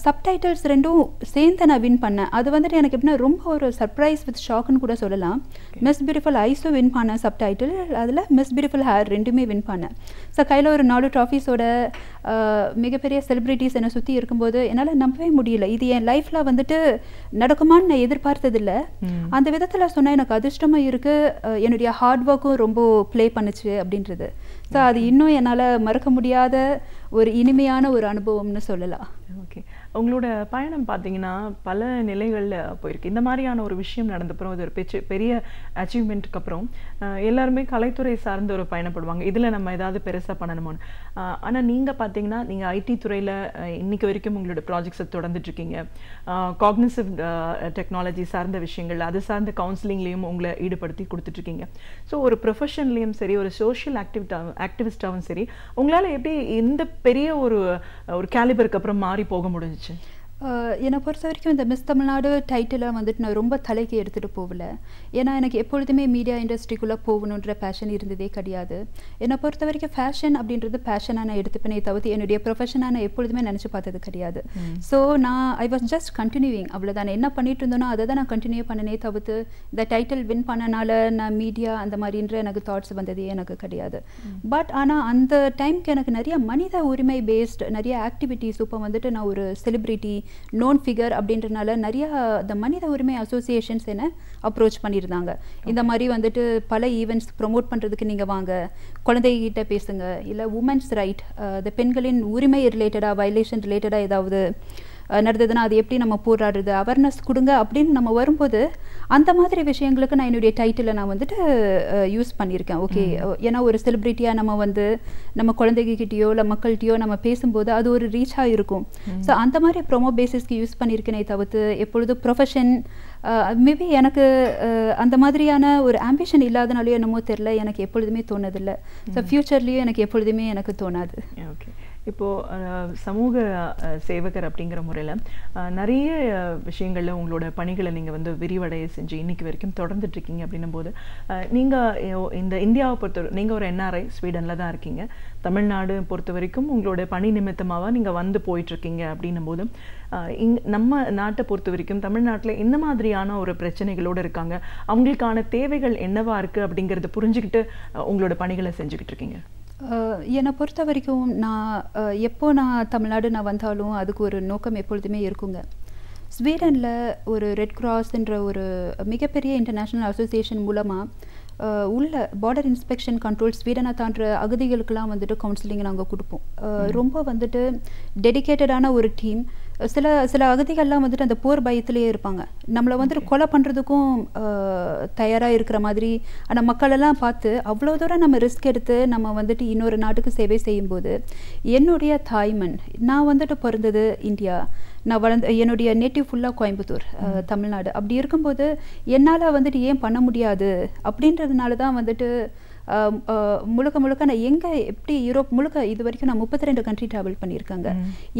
சப்டைட்டில்ஸ் ரெண்டும் சேர்ந்து நான் வின் பண்ணேன். அது வந்துட்டு எனக்கு எப்படின்னா ரொம்ப ஒரு சர்ப்ரைஸ் வித் ஷாக்குன்னு கூட சொல்லலாம். மிஸ் பியூட்டிஃபுல் ஐஸும் வின் பண்ணேன் சப்டைட்டில், அதில் மிஸ் பியூட்டிஃபுல் ஹேர் ரெண்டுமே வின் பண்ணேன். ஸோ கையில் ஒரு 4 ட்ராஃபீஸோட மிகப்பெரிய செலிப்ரிட்டிஸ் என்னை சுற்றி இருக்கும்போது என்னால் நம்பவே முடியல. இது என் லைஃப்பில் வந்துட்டு நடக்குமான்னு நான் எதிர்பார்த்ததில்லை. அந்த விதத்தில் சொன்னால் எனக்கு அதிர்ஷ்டமாக இருக்குது, என்னுடைய ஹார்ட் ஒர்க்கும் ரொம்ப ப்ளே பண்ணுச்சு அப்படின்றது. ஸோ அது இன்னும் என்னால் மறக்க முடியாத ஒரு இனிமையான ஒரு அனுபவம்னு சொல்லலாம்.
ஓகே. உங்களோட பயணம் பார்த்தீங்கன்னா பல நிலைகளில் போயிருக்கு. இந்த மாதிரியான ஒரு விஷயம் நடந்தப்புறம் இது ஒரு பெரிய அச்சீவ்மெண்ட்டுக்கு அப்புறம் எல்லாருமே கலைத்துறை சார்ந்த ஒரு பயணப்படுவாங்க, இதில் நம்ம ஏதாவது பெருசாக பண்ணணுமோன்னு. ஆனால் நீங்கள் பார்த்தீங்கன்னா நீங்கள் ஐடி துறையில் இன்னைக்கு வரைக்கும் உங்களோட ப்ராஜெக்ட்ஸை தொடர்ந்துட்டுருக்கீங்க. காக்னிசிவ் டெக்னாலஜி சார்ந்த விஷயங்கள், அது சார்ந்த கவுன்சிலிங்லேயும் உங்களை ஈடுபடுத்தி கொடுத்துட்ருக்கீங்க. ஸோ ஒரு ப்ரொஃபஷன்லேயும் சரி, ஒரு சோஷியல் ஆக்டிவிஸ்டாகவும் சரி, உங்களால் எப்படி இந்த பெரிய ஒரு கேலிபருக்கு அப்புறம் மாறி போக முடிஞ்சிச்சு?
என்னை பொறுத்த வரைக்கும் இந்த மிஸ் தமிழ்நாடு டைட்டிலை வந்துட்டு நான் ரொம்ப தலைக்கு எடுத்துகிட்டு போகல. ஏன்னா எனக்கு எப்பொழுதுமே மீடியா இண்டஸ்ட்ரிக்குள்ளே போகணுன்ற பேஷன் இருந்ததே கிடையாது. என்னை பொறுத்த வரைக்கும் ஃபேஷன் அப்படின்றது பேஷனாக நான் எடுத்துப்பேனே தவிர்த்து என்னுடைய ப்ரொஃபஷனாக நான் எப்பொழுதுமே நினச்சி பார்த்தது கிடையாது. ஸோ நான் ஐ வாஸ் ஜஸ்ட் கண்டினியூவிங், அவ்வளோதான். என்ன பண்ணிட்டு இருந்தோனோ அதை தான் நான் கண்டினியூ பண்ணனே தவிர்த்து இந்த டைட்டில் வின் பண்ணனால நான் மீடியா அந்த மாதிரின்ற எனக்கு தாட்ஸ் வந்ததே எனக்கு கிடையாது. பட் ஆனால் அந்த டைமுக்கு எனக்கு நிறைய மனித உரிமை பேஸ்ட் நிறைய ஆக்டிவிட்டீஸ், இப்போ வந்துட்டு நான் ஒரு செலிப்ரிட்டி நோன் ஃபிகர் அப்படின்றனால நிறைய இந்த மனித உரிமை அசோசியேஷன்ஸ் என்ன அப்ரோச் பண்ணியிருந்தாங்க. இந்த மாதிரி வந்துட்டு பல ஈவெண்ட்ஸ் ப்ரொமோட் பண்ணுறதுக்கு நீங்கள் வாங்க, குழந்தைகிட்ட பேசுங்க, இல்லை உமன்ஸ் ரைட், இந்த பெண்களின் உரிமை ரிலேட்டடாக வயலேஷன் ரிலேட்டடாக ஏதாவது நடந்ததுன்னா அது எப்படி நம்ம போராடுறது, அவேர்னஸ் கொடுங்க அப்படின்னு நம்ம வரும்போது அந்த மாதிரி விஷயங்களுக்கு நான் என்னுடைய டைட்டிலை நான் வந்துட்டு யூஸ் பண்ணியிருக்கேன். ஓகே, ஏன்னா ஒரு செலிப்ரிட்டியாக நம்ம வந்து நம்ம குழந்தைகிட்டயோ இல்லை மக்கள்கிட்டயோ நம்ம பேசும்போது அது ஒரு ரீச்சாக இருக்கும். ஸோ அந்த மாதிரி ப்ரொமோ பேசிஸ்க்கு யூஸ் பண்ணியிருக்கேனே தவிர்த்து எப்பொழுதும் ப்ரொஃபஷன் மேபி எனக்கு அந்த மாதிரியான ஒரு ஆம்பிஷன் இல்லாதனாலையோ என்னமோ தெரில, எனக்கு எப்பொழுதுமே தோணதில்லை. ஸோ ஃப்யூச்சர்லேயும் எனக்கு எப்பொழுதுமே எனக்கு தோணாது.
ஓகே, இப்போது சமூக சேவகர் அப்படிங்கிற முறையில் நிறைய விஷயங்களில் உங்களோட பணிகளை நீங்கள் வந்து விரிவடைய செஞ்சு இன்னைக்கு வரைக்கும் தொடர்ந்துட்டுருக்கீங்க. அப்படின்னும் போது நீங்கள் இந்த இந்தியாவை பொறுத்தவரை நீங்கள் ஒரு NRI ஸ்வீடனில் தான் இருக்கீங்க. தமிழ்நாடு பொறுத்த வரைக்கும் உங்களோட பணி நிமித்தமாக நீங்கள் வந்து போயிட்டுருக்கீங்க. அப்படின்னும் போது நம்ம நாட்டை பொறுத்த வரைக்கும் தமிழ்நாட்டில் இந்த மாதிரியான ஒரு பிரச்சனைகளோடு இருக்காங்க, அவங்களுக்கான தேவைகள் என்னவா இருக்குது அப்படிங்கிறத புரிஞ்சுக்கிட்டு உங்களோட பணிகளை செஞ்சுக்கிட்டு இருக்கீங்க.
என்னை பொறுத்த வரைக்கும் எப்போ நான் தமிழ்நாடு நான் வந்தாலும் அதுக்கு ஒரு நோக்கம் எப்பொழுதுமே இருக்குங்க. ஸ்வீடனில் ஒரு ரெட் கிராஸ்ன்ற ஒரு மிகப்பெரிய இன்டர்நேஷ்னல் அசோசியேஷன் மூலமாக உள்ள பார்டர் இன்ஸ்பெக்ஷன் கண்ட்ரோல் ஸ்வீடனை தாண்டுற அகதிகளுக்கெல்லாம் வந்துட்டு கவுன்சிலிங் நாங்கள் கொடுப்போம். ரொம்ப வந்துட்டு டெடிக்கேட்டடான ஒரு டீம். சில அகதிகள்லாம் வந்துட்டு அந்த போர் பயத்திலேயே இருப்பாங்க, நம்மளை வந்துட்டு கொலை பண்ணுறதுக்கும் தயாராக இருக்கிற மாதிரி. ஆனால் மக்களெல்லாம் பார்த்து அவ்வளோ தூரம் நம்ம ரிஸ்க் எடுத்து நம்ம வந்துட்டு இன்னொரு நாட்டுக்கு சேவை செய்யும்போது என்னுடைய தாய்மண், நான் வந்துட்டு பிறந்தது இந்தியா, நான் என்னுடைய நேட்டிவ் ஃபுல்லாக கோயம்புத்தூர் தமிழ்நாடு. அப்படி இருக்கும்போது என்னால் வந்துட்டு ஏன் பண்ண முடியாது அப்படின்றதுனால தான் வந்துட்டு முழுக்க நான் எங்கே எப்படி யூரோப் முழுக்க இது வரைக்கும் நான் 32 கண்ட்ரி ட்ராவல் பண்ணியிருக்காங்க.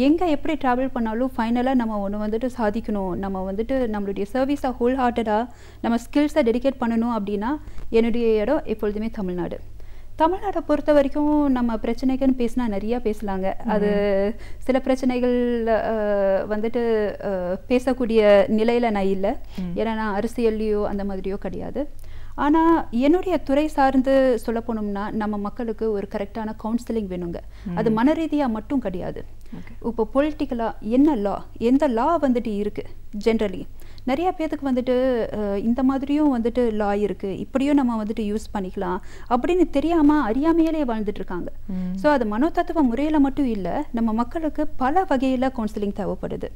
எங்கே எப்படி ட்ராவல் பண்ணாலும் ஃபைனலாக நம்ம ஒன்று வந்துட்டு சாதிக்கணும், நம்ம வந்துட்டு நம்மளுடைய சர்வீஸை ஹோல் ஹார்ட்டடாக நம்ம ஸ்கில்ஸை டெடிகேட் பண்ணணும் அப்படின்னா என்னுடைய இடம் எப்பொழுதுமே தமிழ்நாடு. தமிழ்நாட்டை பொறுத்த வரைக்கும் நம்ம பிரச்சனைக்குன்னு பேசினா நிறையா பேசலாங்க. அது சில பிரச்சனைகள் வந்துட்டு பேசக்கூடிய நிலையில் நான் இல்லை, ஏன்னா நான் அரசியல்லையோ அந்த மாதிரியோ கிடையாது. ஆனால் என்னுடைய துறை சார்ந்து சொல்ல போனோம்னா நம்ம மக்களுக்கு ஒரு கரெக்டான கவுன்சிலிங் வேணுங்க. அது மன ரீதியாக மட்டும் கிடையாது. இப்போ பொலிட்டிக்கலாக என்ன லா, எந்த லா வந்துட்டு இருக்குது, ஜென்ரலி நிறைய பேருக்கு வந்துட்டு இந்த மாதிரியும் வந்துட்டு லா இருக்குது, இப்படியும் நம்ம வந்துட்டு யூஸ் பண்ணிக்கலாம் அப்படின்னு தெரியாமல் அறியாமையிலே வாழ்ந்துட்டு இருக்காங்க. ஸோ அது மனோதத்துவ முறையில் மட்டும் இல்லை, நம்ம மக்களுக்கு பல வகையில் கவுன்சிலிங் தேவைப்படுது.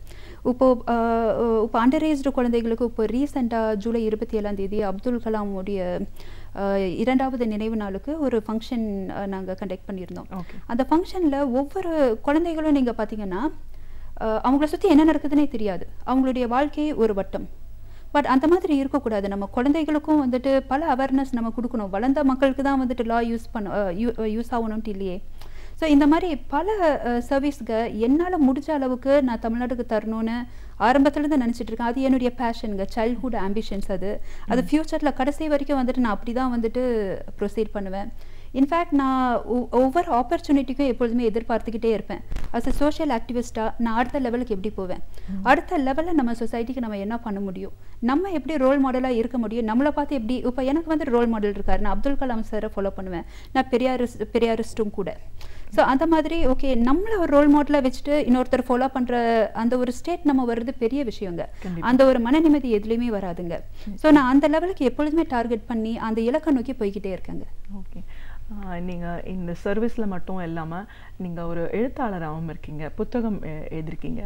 இப்போ அண்டர் ஏஜ்டு குழந்தைகளுக்கு இப்போ ரீசெண்டாக ஜூலை 27 அப்துல் கலாமுடைய 2வது நினைவு நாளுக்கு ஒரு ஃபங்க்ஷன் நாங்கள் கண்டக்ட் பண்ணியிருந்தோம். அந்த ஃபங்க்ஷனில் ஒவ்வொரு குழந்தைகளும் நீங்கள் பார்த்தீங்கன்னா அவங்கள சுற்றி என்ன நடக்குதுன்னே தெரியாது, அவங்களுடைய வாழ்க்கையை ஒரு வட்டம். பட் அந்த மாதிரி இருக்கக்கூடாது. நம்ம குழந்தைகளுக்கும் வந்துட்டு பல அவேர்னஸ் நம்ம கொடுக்கணும். வளர்ந்த மக்களுக்கு தான் வந்துட்டு லா யூஸ் ஆகணும்ட்டு இல்லையே. ஸோ இந்த மாதிரி பல சர்வீஸ்க்கு என்னால் முடிஞ்ச அளவுக்கு நான் தமிழ்நாட்டுக்கு தரணும்னு ஆரம்பத்துலேருந்து நினச்சிட்டு இருக்கேன். அது என்னுடைய பேஷனுங்க, சைல்ட்ஹுட் ஆம்பிஷன்ஸ். அது ஃப்யூச்சரில் கடைசி வரைக்கும் வந்துட்டு நான் அப்படி தான் வந்துட்டு ப்ரொசீட் பண்ணுவேன். இன்ஃபேக்ட் நான் ஒவ்வொரு ஆப்பர்ச்சுனிட்டிக்கும் எப்பொழுதுமே எதிர்பார்த்துக்கிட்டே இருப்பேன். அஸ் அ சோஷியல் ஆக்டிவிஸ்ட்டாக நான் அடுத்த லெவலுக்கு எப்படி போவேன், அடுத்த லெவலில் நம்ம சொசைட்டிக்கு நம்ம என்ன பண்ண முடியும், நம்ம எப்படி ரோல் மாடலாக இருக்க முடியும், நம்மளை பார்த்து எப்படி. இப்போ எனக்கு வந்து ரோல் மாடல் இருக்கார், நான் அப்துல் கலாம் சாரை ஃபாலோ பண்ணுவேன், நான் பெரியாரிஸ்ட்டும் கூட. ஸோ அந்த மாதிரி ஓகே நம்மளை ஒரு ரோல் மாடலாக வச்சுட்டு இன்னொருத்தர் ஃபாலோ பண்ணுற அந்த ஒரு ஸ்டேட் நம்ம வர்றது பெரிய விஷயங்க. அந்த ஒரு மன நிம்மதி எதுலேயுமே வராதுங்க. ஸோ நான் அந்த லெவலுக்கு எப்பொழுதுமே டார்கெட் பண்ணி அந்த இலக்கை நோக்கி போய்கிட்டே இருக்கேங்க.
ஓகே, நீங்கள் இந்த சர்வீஸில் மட்டும் இல்லாமல் நீங்கள் ஒரு எழுத்தாளராகவும் இருக்கீங்க, புத்தகம் எழுதிருக்கீங்க.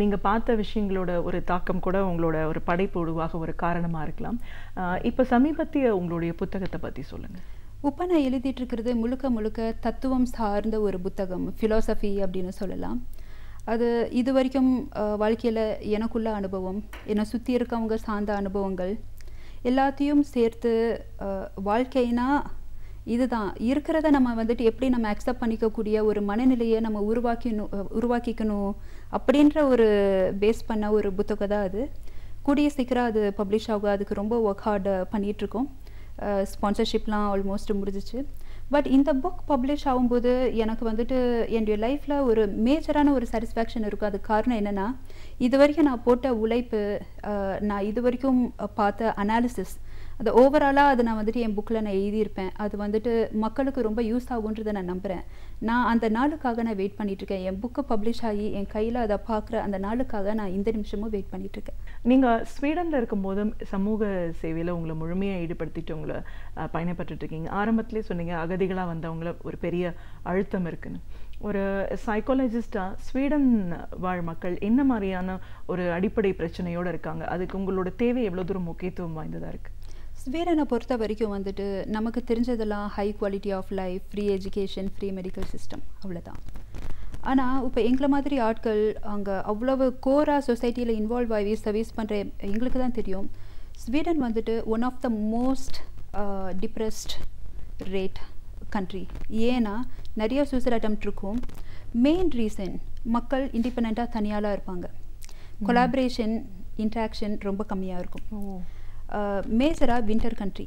நீங்கள் பார்த்த விஷயங்களோட ஒரு தாக்கம் கூட உங்களோட ஒரு படைப்பு உருவாக ஒரு காரணமாக இருக்கலாம். இப்போ சமீபத்திய உங்களுடைய புத்தகத்தை பற்றி சொல்லுங்கள்.
இப்போ நான் எழுதிட்டு இருக்கிறது முழுக்க முழுக்க தத்துவம் சார்ந்த ஒரு புத்தகம், ஃபிலாசபி அப்படின்னு சொல்லலாம். அது இது வரைக்கும் வாழ்க்கையில் எனக்குள்ள அனுபவம், என்னை சுற்றி இருக்கவங்க சார்ந்த அனுபவங்கள் எல்லாத்தையும் சேர்த்து வாழ்க்கைனா இதுதான் இருக்கிறத நம்ம வந்துட்டு எப்படி நம்ம அக்செப்ட் பண்ணிக்கக்கூடிய ஒரு மனநிலையை நம்ம உருவாக்கிக்கணும் அப்படின்ற ஒரு பேஸ் பண்ண ஒரு புத்தகம் தான் அது. கூடிய சீக்கிரம் அது பப்ளிஷ் ஆகும். அதுக்கு ரொம்ப ஒர்க் ஹார்ட் பண்ணிகிட்ருக்கோம். ஸ்பான்சர்ஷிப்லாம் ஆல்மோஸ்ட் முடிஞ்சிச்சு. பட் இந்த புக் பப்ளிஷ் ஆகும்போது எனக்கு வந்துட்டு என்னுடைய லைஃப்பில் ஒரு மேஜரான ஒரு சாட்டிஸ்ஃபேக்ஷன் இருக்கும். அது காரணம் என்னென்னா, இது வரைக்கும் நான் போட்ட உழைப்பு, நான் இது வரைக்கும் பார்த்த அனாலிசிஸ், அது ஓவராலாக அது நான் வந்துட்டு என் புக்கில் நான் எழுதியிருப்பேன். அது வந்துட்டு மக்களுக்கு ரொம்ப யூஸ் ஆகுன்றதை நான் நம்புகிறேன். நான் அந்த நாளுக்காக நான் வெயிட் பண்ணிகிட்ருக்கேன். என் புக்கு பப்ளிஷ் ஆகி என் கையில் அதை பார்க்குற அந்த நாளுக்காக நான் இந்த நிமிஷமும் வெயிட் பண்ணிகிட்ருக்கேன்.
நீங்கள் ஸ்வீடனில் இருக்கும்போதும் சமூக சேவையில் உங்களை முழுமையாக ஈடுபடுத்திட்டு உங்களை பயணப்பட்டுருக்கீங்க. ஆரம்பத்திலே சொன்னீங்க அகதிகளாக வந்தவங்கள ஒரு பெரிய அழுத்தம் இருக்குன்னு. ஒரு சைக்காலஜிஸ்டாக ஸ்வீடன் வாழ் மக்கள் என்ன மாதிரியான ஒரு அடிப்படை பிரச்சனையோடு இருக்காங்க? அதுக்கு உங்களோட தேவை எவ்வளோ தூரம் முக்கியத்துவம் வாய்ந்ததாக இருக்குது?
ஸ்வீடனை பொறுத்த வரைக்கும் வந்துட்டு நமக்கு தெரிஞ்சதெல்லாம் high quality of life, free education, free medical system, அவ்வளோதான். ஆனால் இப்போ எங்களை மாதிரி ஆட்கள் அங்கே அவ்வளவு கோராக சொசைட்டியில் இன்வால்வ் ஆகி சர்வீஸ் பண்ணுற எங்களுக்கு தான் தெரியும், ஸ்வீடன் வந்துட்டு one of the most depressed rate country. ஏன்னா நிறைய சூசைட் அட்டெம்ப்ட் இருக்கும். மெயின் ரீசன் மக்கள் இண்டிபெண்ட்டாக தனியாளாக இருப்பாங்க. கொலாபரேஷன், இன்ட்ராக்ஷன் ரொம்ப கம்மியாக இருக்கும். மேஜராக வின்டர் கண்ட்ரி.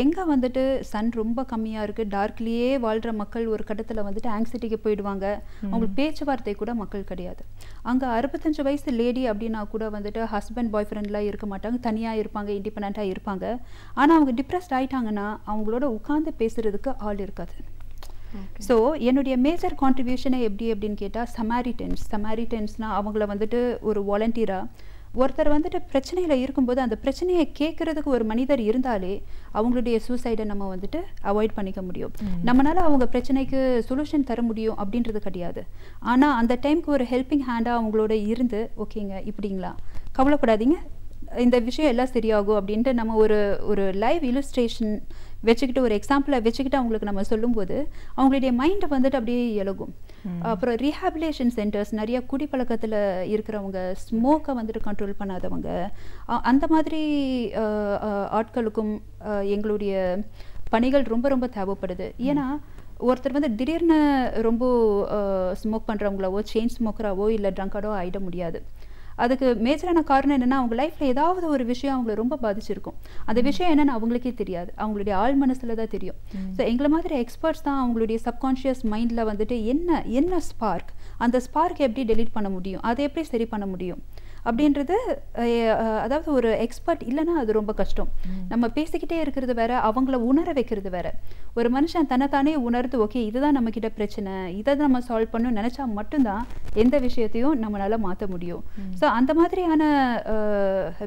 எங்கே வந்துட்டு சன் ரொம்ப கம்மியாக இருக்குது, டார்க்லேயே வாழ்கிற மக்கள் ஒரு கட்டத்தில் வந்துட்டு ஆங்ஸைட்டிக்கு போயிடுவாங்க. அவங்களுக்கு பேச்சுவார்த்தை கூட மக்கள் கிடையாது. அங்கே 65 வயசு லேடி அப்படின்னா கூட வந்துட்டு ஹஸ்பண்ட் பாய் ஃப்ரெண்ட்லாம் இருக்க மாட்டாங்க, தனியாக இருப்பாங்க, இண்டிபெண்ட்டாக இருப்பாங்க. ஆனால் அவங்க டிப்ரெஸ்ட் ஆகிட்டாங்கன்னா அவங்களோட உட்காந்து பேசுகிறதுக்கு ஆள் இருக்காது. ஸோ என்னுடைய மேஜர் கான்ட்ரிபியூஷனை அப்படின்னு கேட்டால் சமாரிட்டன்ஸ்னால் அவங்கள வந்துட்டு ஒரு வாலண்டியராக ஒருத்தர் வந்துட்டு பிரச்சனையில் இருக்கும்போது அந்த பிரச்சனையை கேட்குறதுக்கு ஒரு மனிதர் இருந்தாலே அவங்களுடைய சூசைடை நம்ம வந்துட்டு அவாய்ட் பண்ணிக்க முடியும். நம்மளால அவங்க பிரச்சனைக்கு சொல்யூஷன் தர முடியும் அப்படின்றது கிடையாது. ஆனால் அந்த டைமுக்கு ஒரு ஹெல்பிங் ஹேண்டாக அவங்களோட இருந்து, ஓகேங்க இப்படிங்களா, கவலைப்படாதீங்க, இந்த விஷயம் எல்லாம் சரியாகும் அப்படின்ட்டு நம்ம ஒரு லைவ் இல்லுஸ்ட்ரேஷன் வச்சுக்கிட்டு, ஒரு எக்ஸாம்பிளை வச்சுக்கிட்டு அவங்களுக்கு நம்ம சொல்லும்போது அவங்களுடைய மைண்டை வந்துட்டு அப்படியே இலகும். அப்புறம் ரீஹாபிலேஷன் சென்டர்ஸ், நிறைய குடிப்பழக்கத்தில் இருக்கிறவங்க, ஸ்மோக்கை வந்துட்டு கண்ட்ரோல் பண்ணாதவங்க, அந்த மாதிரி ஆட்களுக்கும் எங்களுடைய பணிகள் ரொம்ப ரொம்ப தேவைப்படுது. ஏன்னா ஒருத்தர் வந்து திடீர்னு ரொம்ப ஸ்மோக் பண்ணுறவங்களாவோ, செயின் ஸ்மோக்கராவோ இல்லை ட்ரங்காடோ ஆகிட முடியாது. அதுக்கு மேஜரான காரணம் என்னென்னா, அவங்க லைஃப்பில் ஏதாவது ஒரு விஷயம் அவங்கள ரொம்ப பாதிச்சிருக்கும். அந்த விஷயம் என்னென்னு அவங்களுக்கே தெரியாது, அவங்களுடைய ஆள் மனசில் தான் தெரியும். ஸோ எங்களை மாதிரி எக்ஸ்பர்ட்ஸ் தான் அவங்களுடைய சப்கான்ஷியஸ் மைண்டில் வந்துட்டு என்ன ஸ்பார்க், அந்த ஸ்பார்க் எப்படி டெலீட் பண்ண முடியும், அதை எப்படி சரி பண்ண முடியும் அப்படின்றது. அதாவது ஒரு எக்ஸ்பர்ட் இல்லைன்னா அது ரொம்ப கஷ்டம். நம்ம பேசிக்கிட்டே இருக்கிறது வேற, அவங்கள உணர வைக்கிறது வேற. ஒரு மனுஷன் தன்னைத்தானே உணர்ந்து, ஓகே இதுதான் நம்மக்கிட்ட பிரச்சனை, இதை நம்ம சால்வ் பண்ணணும்னு நினச்சா மட்டும்தான் எந்த விஷயத்தையும் நம்மளால் மாற்ற முடியும். ஸோ அந்த மாதிரியான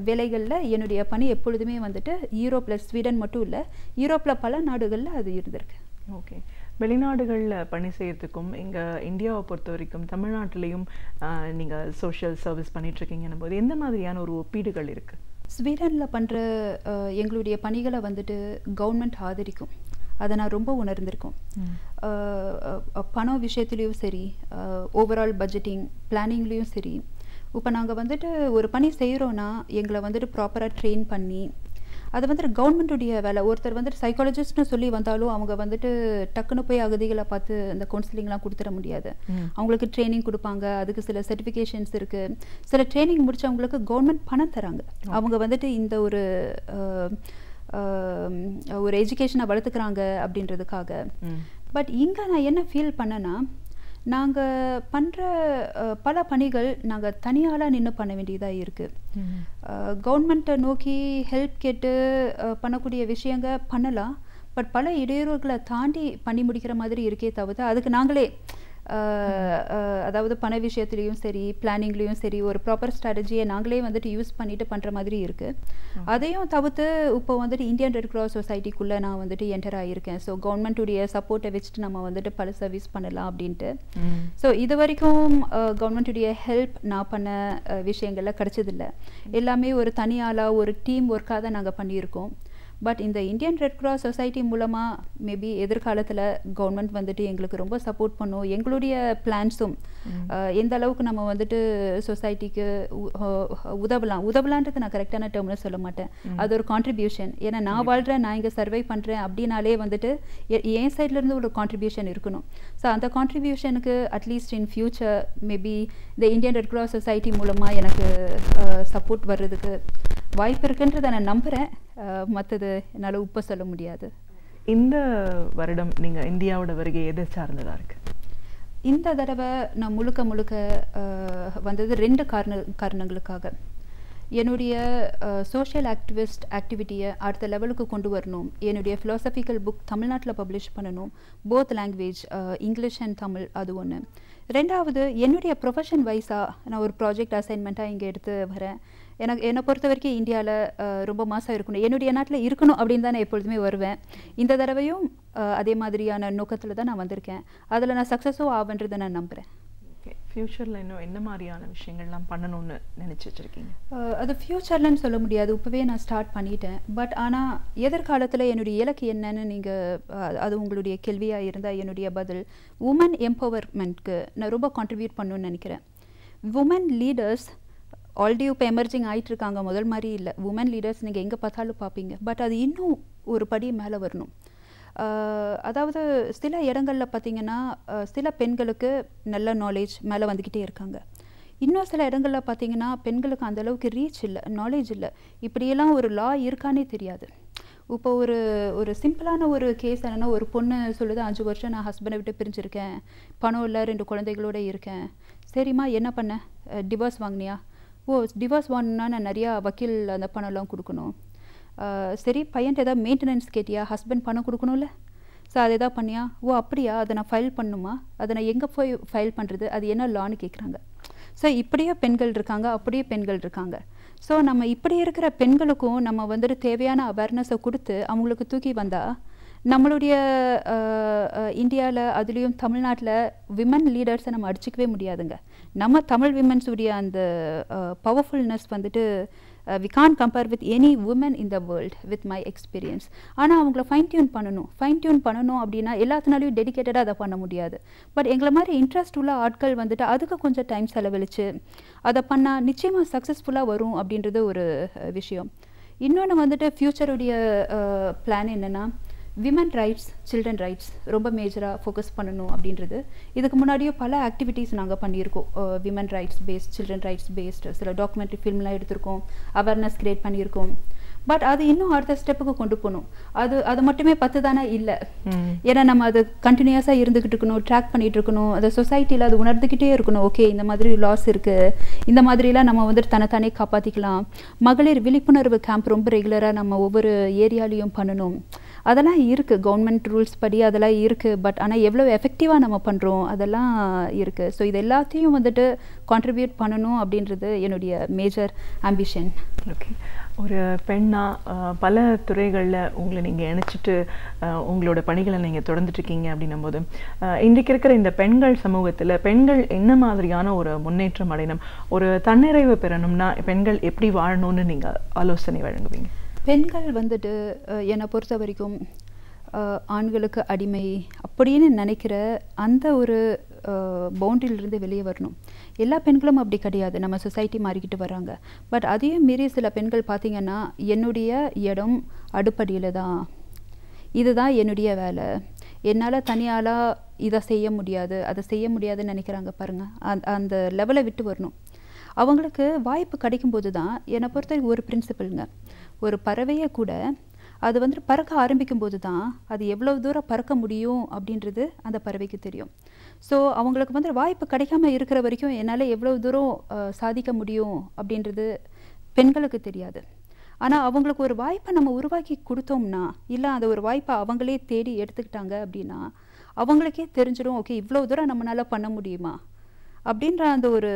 வேலைகளில் என்னுடைய பணி எப்பொழுதுமே வந்துட்டு யூரோப்பில், ஸ்வீடன் மட்டும் இல்லை, யூரோப்பில் பல நாடுகளில் அது இருந்திருக்கு.
ஓகே, வெளிநாடுகளில் பணி செய்கிறதுக்கும் இங்கே இந்தியாவை பொறுத்த வரைக்கும் தமிழ்நாட்டிலையும் நீங்கள் சோஷியல் சர்வீஸ் பண்ணிகிட்ருக்கீங்கன்னும் போது எந்த மாதிரியான ஒரு ஒப்பீடுகள் இருக்குது?
ஸ்வீடனில் பண்ணுற எங்களுடைய பணிகளை வந்துட்டு கவர்மெண்ட் ஆதரிக்கும். அதை நான் ரொம்ப உணர்ந்திருக்கோம். பணம் விஷயத்துலேயும் சரி, ஓவரால் பட்ஜெட்டிங் பிளானிங்லேயும் சரி. இப்போ நாங்கள் வந்துட்டு ஒரு பணி செய்கிறோன்னா எங்களை வந்துட்டு ப்ராப்பராக ட்ரெயின் பண்ணி, அது வந்துட்டு கவர்மெண்ட்டுடைய வேலை. ஒருத்தர் வந்துட்டு சைக்காலஜிஸ்ட்னு சொல்லி வந்தாலும் அவங்க வந்துட்டு டக்குன்னு போய் அகதிகளை பார்த்து அந்த கவுன்சிலிங்லாம் கொடுத்துட முடியாது. அவங்களுக்கு ட்ரைனிங் கொடுப்பாங்க, அதுக்கு சில சர்டிஃபிகேஷன்ஸ் இருக்குது. சில ட்ரைனிங் முடிச்சவங்களுக்கு கவர்மெண்ட் பணம் தராங்க. அவங்க வந்துட்டு இந்த ஒரு எஜுகேஷனை வளர்த்துக்கிறாங்க அப்படின்றதுக்காக. பட் இங்கே நான் என்ன ஃபீல் பண்ணேன்னா, நாங்கள் பண்ணுற பல பணிகள் நாங்கள் தனியாளாக நின்று பண்ண வேண்டியதாக இருக்குது. கவர்மெண்ட்டை நோக்கி ஹெல்ப் கேட்டு பண்ணக்கூடிய விஷயங்கள் பண்ணலாம். பட் பல இடையூறுகளை தாண்டி பண்ணி முடிக்கிற மாதிரி இருக்கே தவிர, அதுக்கு நாங்களே அதாவது பண விஷயத்துலேயும் சரி, பிளானிங்லேயும் சரி, ஒரு ப்ராப்பர் ஸ்ட்ராட்டஜியை நாங்களே வந்துட்டு யூஸ் பண்ணிட்டு பண்ணுற மாதிரி இருக்குது. அதையும் தவிர்த்து இப்போ வந்துட்டு இந்தியன் ரெட் கிராஸ் சொசைட்டிக்குள்ளே நான் வந்துட்டு என்டர் ஆகியிருக்கேன். ஸோ கவர்மெண்ட்டுடைய சப்போர்ட்டை வச்சுட்டு நம்ம வந்துட்டு பல சர்வீஸ் பண்ணலாம் அப்படின்ட்டு. ஸோ இது வரைக்கும் கவர்மெண்ட்டுடைய ஹெல்ப் நான் பண்ண விஷயங்கள்ல கிடைச்சதில்லை. எல்லாமே ஒரு தனியாளாக ஒரு டீம் ஒர்க்காக தான் நாங்கள் பண்ணியிருக்கோம். பட் இந்த இந்தியன் ரெட் கிராஸ் சொசைட்டி மூலமாக மேபி எதிர்காலத்தில் கவர்மெண்ட் வந்துட்டு எங்களுக்கு ரொம்ப சப்போர்ட் பண்ணும். எங்களுடைய பிளான்ஸும் எந்த அளவுக்கு நம்ம வந்துட்டு சொசைட்டிக்கு உதவலான்றது நான் கரெக்டான டேர்மில் சொல்ல மாட்டேன். அது ஒரு கான்ட்ரிபியூஷன். ஏன்னா நான் வாழ்கிறேன், நான் இங்கே சர்வை பண்ணுறேன் அப்படின்னாலே வந்துட்டு என் சைட்லேருந்து ஒரு கான்ட்ரிபியூஷன் இருக்கணும். ஸோ அந்த கான்ட்ரிபியூஷனுக்கு அட்லீஸ்ட் இன் ஃபியூச்சர் மேபி இந்த இந்தியன் ரெட் கிராஸ் சொசைட்டி மூலமாக எனக்கு சப்போர்ட் வர்றதுக்கு வாய்ப்பு இருக்குன்றதை நான் நம்புகிறேன். மற்றது என்னால் உப்ப சொல்ல முடியாது.
இந்த வருடம் நீங்கள் இந்தியாவோட வருகை எதை சார்ந்ததாக இருக்கு?
இந்த தடவை நான் முழுக்க வந்தது 2 காரணங்களுக்காக. என்னுடைய சோஷியல் ஆக்டிவிட்டியை அடுத்த லெவலுக்கு கொண்டு வரணும். என்னுடைய ஃபிலாசபிக்கல் புக் தமிழ்நாட்டில் பப்ளிஷ் பண்ணணும், both language English and Tamil. அது ஒன்று. 2வது, என்னுடைய ப்ரொஃபஷன் வைஸாக நான் ஒரு ப்ராஜெக்ட் அசைன்மெண்ட்டாக இங்கே எடுத்து வரேன். என்னை பொறுத்த வரைக்கும் இந்தியாவில் ரொம்ப மாதம் இருக்கணும், என்னுடைய நாட்டில் இருக்கணும் அப்படின்னு தான் நான் எப்பொழுதுமே வருவேன். இந்த தடவையும் அதே மாதிரியான நோக்கத்தில் தான் நான் வந்திருக்கேன். அதில் நான் சக்ஸஸும் ஆகுன்றதை நான் நம்புகிறேன்.
ஓகே, ஃப்யூச்சரில் இன்னும் என்ன மாதிரியான விஷயங்கள்லாம் பண்ணணும்னு நினச்சி வச்சுருக்கீங்க?
அது ஃப்யூச்சர்லன்னு சொல்ல முடியாது, இப்போவே நான் ஸ்டார்ட் பண்ணிட்டேன். பட் ஆனால் எதிர்காலத்தில் என்னுடைய இலக்கு என்னன்னு நீங்கள் அது உங்களுடைய கேள்வியாக இருந்தால் என்னுடைய பதில் உமன் எம்பவர்மெண்ட்க்கு நான் ரொம்ப கான்ட்ரிபியூட் பண்ணணும்னு நினைக்கிறேன். உமன் லீடர்ஸ் ஆல்ரெடி இப்போ எமர்ஜிங் ஆகிட்டு இருக்காங்க, முதல் மாதிரி இல்லை. உமன் லீடர்ஸ் நீங்கள் எங்கே பார்த்தாலும் பார்ப்பீங்க. பட் அது இன்னும் ஒரு படி மேலே வரணும். அதாவது சில இடங்களில் பார்த்திங்கன்னா சில பெண்களுக்கு நல்ல நாலேஜ் மேலே வந்துக்கிட்டே இருக்காங்க. இன்னும் சில இடங்களில் பார்த்திங்கன்னா பெண்களுக்கு அந்தளவுக்கு ரீச் இல்லை, நாலேஜ் இல்லை. இப்படியெல்லாம் ஒரு லா இருக்கானே தெரியாது. இப்போ ஒரு சிம்பிளான ஒரு கேஸ் என்னென்னா, ஒரு பொண்ணு சொல்லுது 5 வருஷம் நான் ஹஸ்பண்டை விட்டு பிரிஞ்சிருக்கேன், பணம் இல்லை, 2 குழந்தைகளோடு இருக்கேன். சரிம்மா என்ன பண்ண, டிவோர்ஸ் வாங்கினியா? ஓ, டிவோர்ஸ் வாங்கினா நான் நிறையா வக்கீல் அந்த பணம்லாம் கொடுக்கணும். சரி, பையன்ட்டு ஏதாவது மெயின்டெனன்ஸ் கேட்டியா? ஹஸ்பண்ட் பணம் கொடுக்கணும்ல, ஸோ அதை எதாவது பண்ணியா? ஓ அப்படியா, அதை நான் ஃபைல் பண்ணணுமா? அதை நான் எங்கே போய் ஃபைல் பண்ணுறது? அது என்ன லான்னு கேட்குறாங்க. ஸோ இப்படியே பெண்கள் இருக்காங்க, அப்படியே பெண்கள் இருக்காங்க. ஸோ நம்ம இப்படி இருக்கிற பெண்களுக்கும் நம்ம வந்துட்டு தேவையான அவேர்னஸை கொடுத்து அவங்களுக்கு தூக்கி வந்தால் நம்மளுடைய இந்தியாவில் அதுலேயும் தமிழ்நாட்டில் விமன் லீடர்ஸை நம்ம அடிச்சிக்கவே முடியாதுங்க. நம்ம தமிழ் விமன்ஸுடைய அந்த பவர்ஃபுல்னஸ் வந்துட்டு we can't compare with any women in the world with my experience. ஆனால் அவங்கள ஃபைன் டியூன் பண்ணணும் அப்படின்னா எல்லாத்தினாலையும் டெடிக்கேட்டடாக அதை பண்ண முடியாது. பட் எங்களை மாதிரி இன்ட்ரெஸ்ட் உள்ள ஆட்கள் வந்துட்டு அதுக்கு கொஞ்சம் டைம் செலவழித்து அதை பண்ணால் நிச்சயமாக சக்ஸஸ்ஃபுல்லாக வரும் அப்படின்றது ஒரு விஷயம். இன்னொன்று வந்துட்டு ஃப்யூச்சருடைய பிளான் என்னென்னா, விமன் ரைட்ஸ், சில்ட்ரன் ரைட்ஸ் ரொம்ப மேஜராக ஃபோக்கஸ் பண்ணணும் அப்படின்றது. இதுக்கு முன்னாடியே பல ஆக்டிவிட்டீஸ் நாங்கள் பண்ணியிருக்கோம். Women rights based, children rights based சில டாக்குமெண்ட்ரி ஃபில்ம்லாம் எடுத்திருக்கோம், அவேர்னஸ் க்ரியேட் பண்ணியிருக்கோம். பட் அது இன்னும் அடுத்த ஸ்டெப்புக்கு கொண்டு போகணும். அது மட்டுமே 10 தானே இல்லை. ஏன்னா நம்ம அது கண்டினியூஸாக இருந்துக்கிட்டு இருக்கணும், ட்ராக் பண்ணிகிட்டு இருக்கணும். அதை சொசைட்டியில் அது உணர்ந்துக்கிட்டே இருக்கணும். ஓகே, இந்த மாதிரி லாஸ் இருக்குது, இந்த மாதிரிலாம் நம்ம வந்துட்டு தன்னைத்தானே காப்பாற்றிக்கலாம். மகளிர் விழிப்புணர்வு கேம்ப் ரொம்ப ரெகுலராக நம்ம ஒவ்வொரு ஏரியாலையும் பண்ணணும். அதெல்லாம் இருக்குது, கவர்மெண்ட் ரூல்ஸ் படி அதெல்லாம் இருக்குது. பட் ஆனால் எவ்வளோ எஃபெக்டிவாக நம்ம பண்ணுறோம் அதெல்லாம் இருக்குது. ஸோ இது எல்லாத்தையும் வந்துட்டு கான்ட்ரிபியூட் பண்ணணும் அப்படின்றது என்னுடைய மேஜர் ஆம்பிஷன்.
ஓகே, ஒரு பெண்ணாக பல துறைகளில் உங்களை நீங்கள் இணைச்சிட்டு உங்களோட பணிகளை நீங்கள் தொடர்ந்துட்டுருக்கீங்க அப்படின்னும் போது இன்றைக்கு இருக்கிற இந்த பெண்கள் சமூகத்தில் பெண்கள் என்ன மாதிரியான ஒரு முன்னேற்றம் அடையணும், ஒரு தன்னிறைவு பெறணும்னா பெண்கள் எப்படி வாழணும்னு நீங்கள் ஆலோசனை வழங்குவீங்க?
பெண்கள் வந்துட்டு என்னை பொறுத்த வரைக்கும் ஆண்களுக்கு அடிமை அப்படின்னு நினைக்கிற அந்த ஒரு பவுண்டரியிலிருந்து வெளியே வரணும். எல்லா பெண்களும் அப்படி கிடையாது, நம்ம சொசைட்டி மாறிக்கிட்டு வராங்க. பட் அதையும் மீறி சில பெண்கள் பார்த்திங்கன்னா, என்னுடைய இடம் அடுப்படியில் தான், இதுதான் என்னுடைய வேலை, என்னால் தனியாலாக இதை செய்ய முடியாது, அதை செய்ய முடியாதுன்னு நினைக்கிறாங்க பாருங்கள். அந்த லெவலை விட்டு வரணும். அவங்களுக்கு வாய்ப்பு கிடைக்கும்போது தான், என்னை பொறுத்த ஒரு பிரின்சிபலுங்க, ஒரு பறவையை கூட அது வந்துட்டு பறக்க ஆரம்பிக்கும் போது தான் அது எவ்வளோ தூரம் பறக்க முடியும் அப்படின்றது அந்த பறவைக்கு தெரியும். ஸோ அவங்களுக்கு வந்து வாய்ப்பு கிடைக்காம இருக்கிற வரைக்கும் என்னால் எவ்வளோ தூரம் சாதிக்க முடியும் அப்படின்றது பெண்களுக்கு தெரியாது. ஆனால் அவங்களுக்கு ஒரு வாய்ப்பை நம்ம உருவாக்கி கொடுத்தோம்னா, இல்லை அந்த ஒரு வாய்ப்பை அவங்களே தேடி எடுத்துக்கிட்டாங்க அப்படின்னா அவங்களுக்கே தெரிஞ்சிடும், ஓகே இவ்வளோ தூரம் நம்மளால் பண்ண முடியுமா அப்படின்ற அந்த ஒரு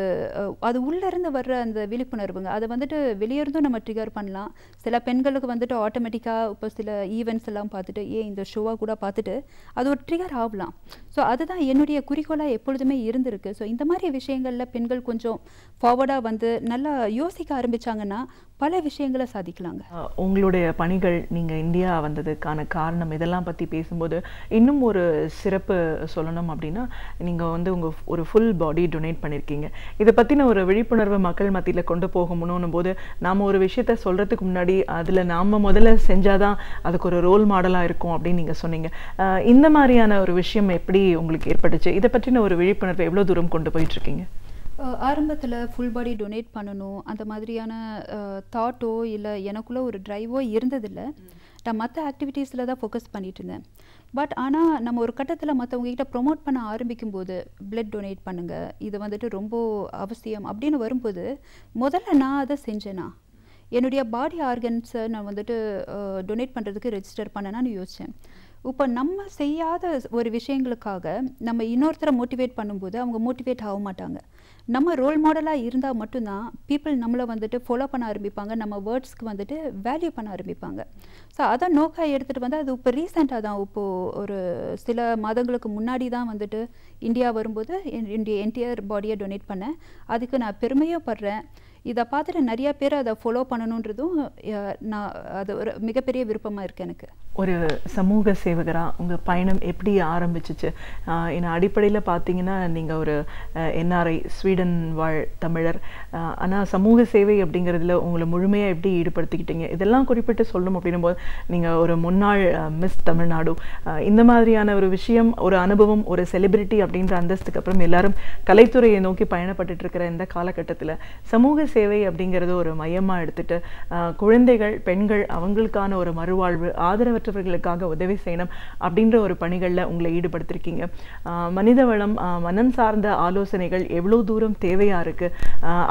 அது உள்ளேருந்து வர்ற அந்த விழிப்புணர்வுங்க. அதை வந்துட்டு வெளியேருந்தும் நம்ம ட்ரிகர் பண்ணலாம். சில பெண்களுக்கு வந்துட்டு ஆட்டோமேட்டிக்காக இப்போ சில ஈவெண்ட்ஸ் எல்லாம் பார்த்துட்டு இந்த ஷோவாக கூட பார்த்துட்டு அது ஒரு ட்ரிகர் ஆகலாம். ஸோ அதுதான் என்னுடைய குறிக்கோளாக எப்பொழுதுமே இருந்திருக்கு. ஸோ இந்த மாதிரி விஷயங்களில் பெண்கள் கொஞ்சம் ஃபார்வர்டாக வந்து நல்லா யோசிக்க ஆரம்பித்தாங்கன்னா பல விஷயங்களை சாதிக்கலாங்க.
உங்களுடைய பணிகள், நீங்கள் இந்தியா வந்ததுக்கான காரணம், இதெல்லாம் பற்றி பேசும்போது இன்னும் ஒரு சிறப்பு சொல்லணும் அப்படின்னா, நீங்கள் வந்து உங்கள் ஒரு ஃபுல் பாடி டொனேட் பண்ணியிருக்கீங்க. இதை பற்றின ஒரு விழிப்புணர்வு மக்கள் மத்தியில் கொண்டு போகணும்னும் போது நாம் ஒரு விஷயத்த சொல்கிறதுக்கு முன்னாடி அதில் நாம் முதல்ல செஞ்சாதான் அதுக்கு ஒரு ரோல் மாடலாக இருக்கும் அப்படின்னு நீங்கள் சொன்னீங்க. இந்த மாதிரியான ஒரு விஷயம் எப்படி உங்களுக்கு ஏற்பட்டுச்சு? இதை பற்றின ஒரு விழிப்புணர்வை எவ்வளோ தூரம் கொண்டு போயிட்டுருக்கீங்க?
ஆரம்பத்தில் ஃபுல் பாடி டொனேட் பண்ணணும் அந்த மாதிரியான தாட்டோ இல்லை எனக்குள்ளே ஒரு ட்ரைவோ இருந்ததில்லை. நான் மற்ற ஆக்டிவிட்டீஸில் தான் ஃபோக்கஸ் பண்ணிட்டு இருந்தேன். பட் ஆனால் நம்ம ஒரு கட்டத்தில் மற்றவங்ககிட்ட ப்ரொமோட் பண்ண ஆரம்பிக்கும் போது பிளட் டொனேட் பண்ணுங்கள், இது வந்துட்டு ரொம்ப அவசியம் அப்படின்னு வரும்போது முதல்ல நான் அதை செஞ்சேனா என்னுடைய பாடி ஆர்கன்ஸை நான் வந்துட்டு டொனேட் பண்ணுறதுக்கு ரெஜிஸ்டர் பண்ணேன்னு யோசித்தேன். இப்போ நம்ம செய்யாத ஒரு விஷயங்களுக்காக நம்ம இன்னொருத்தரை மோட்டிவேட் பண்ணும்போது அவங்க மோட்டிவேட் ஆக மாட்டாங்க. நம்ம ரோல் மாடலாக இருந்தால் மட்டும்தான் பீப்புள் நம்மளை வந்துட்டு ஃபாலோ பண்ண ஆரம்பிப்பாங்க, நம்ம வேர்ட்ஸ்க்கு வந்துட்டு வேல்யூ பண்ண ஆரம்பிப்பாங்க. ஸோ அதை நோக்காக எடுத்துகிட்டு வந்து அது இப்போ ரீசெண்டாக தான், இப்போது ஒரு சில மாதங்களுக்கு முன்னாடி தான் வந்துட்டு இந்தியா வரும்போது என்னுடைய என்டையர் பாடியை டொனேட் பண்ணேன். அதுக்கு நான் பெருமையும் படுறேன். இதை பார்த்துட்டு நிறைய பேர் அதை ஃபாலோ பண்ணணுன்றதும் நான் அது ஒரு மிகப்பெரிய விருப்பமாக இருக்குது எனக்கு.
ஒரு சமூக சேவகராக உங்கள் பயணம் எப்படி ஆரம்பிச்சிச்சு? ஏன்னா அடிப்படையில் பார்த்தீங்கன்னா நீங்கள் ஒரு என்ஆர்ஐ, ஸ்வீடன் வாழ் தமிழர். ஆனால் சமூக சேவை அப்படிங்கிறதுல உங்களை முழுமையாக எப்படி ஈடுபடுத்திக்கிட்டீங்க? இதெல்லாம் குறிப்பிட்டு சொல்லணும் அப்படின்னும் போது நீங்கள் ஒரு முன்னாள் மிஸ் தமிழ்நாடு, இந்த மாதிரியான ஒரு விஷயம், ஒரு அனுபவம், ஒரு செலிபிரிட்டி அப்படின்ற அந்தஸ்துக்கு அப்புறம் எல்லாரும் கலைத்துறையை நோக்கி பயணப்பட்டு இருக்கிற இந்த காலகட்டத்தில் சமூக சேவை அப்படிங்கிறது ஒரு மையமாக எடுத்துட்டு குழந்தைகள், பெண்கள், அவங்களுக்கான ஒரு மறுவாழ்வு, ஆதரவற்றவர்களுக்காக உதவி செய்யணும் அப்படின்ற ஒரு பணிகளில் உங்களை ஈடுபடுத்திருக்கீங்க. மனித வளம், மனம் சார்ந்த ஆலோசனைகள் எவ்வளோ தூரம் தேவையாக இருக்குது,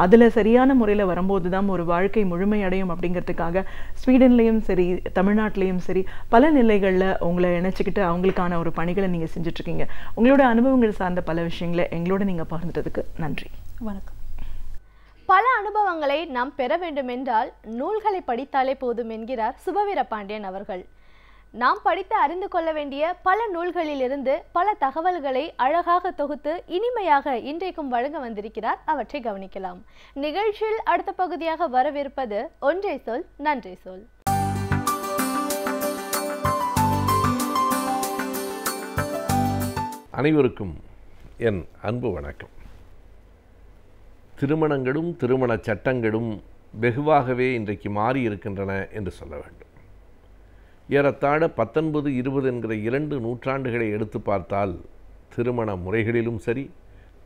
அதில் சரியான முறையில் வரும்போது தான் ஒரு வாழ்க்கை முழுமையடையும் அப்படிங்கிறதுக்காக ஸ்வீடன்லேயும் சரி தமிழ்நாட்டிலையும் சரி பல நிலைகளில் உங்களை இணைச்சிக்கிட்டு அவங்களுக்கான ஒரு பணிகளை நீங்கள் செஞ்சுட்ருக்கீங்க. உங்களோட அனுபவங்கள் சார்ந்த பல விஷயங்களை எங்களோட நீங்கள் பகிர்ந்ததுக்கு நன்றி.
வணக்கம்.
பல அனுபவங்களை நாம் பெற வேண்டுமென்றால் நூல்களை படித்தாலே போதும் என்கிறார் சுபவீர பாண்டியன் அவர்கள். நாம் படித்து அறிந்து கொள்ள வேண்டிய பல நூல்களிலிருந்து பல தகவல்களை அழகாக தொகுத்து இனிமையாக இன்றைக்கும் வழங்க வந்திருக்கிறார். அவற்றை கவனிக்கலாம். நிகழ்ச்சியில் அடுத்த பகுதியாக வரவிருப்பது ஒன்றை சொல் நன்றி சொல்.
அனைவருக்கும் என் அன்பு வணக்கம். திருமணங்களும் திருமண சட்டங்களும் வெகுவாகவே இன்றைக்கு மாறி இருக்கின்றன என்று சொல்ல வேண்டும். ஏறத்தாழ 19, 20 என்கிற 2 நூற்றாண்டுகளை எடுத்து பார்த்தால் திருமண முறைகளிலும் சரி,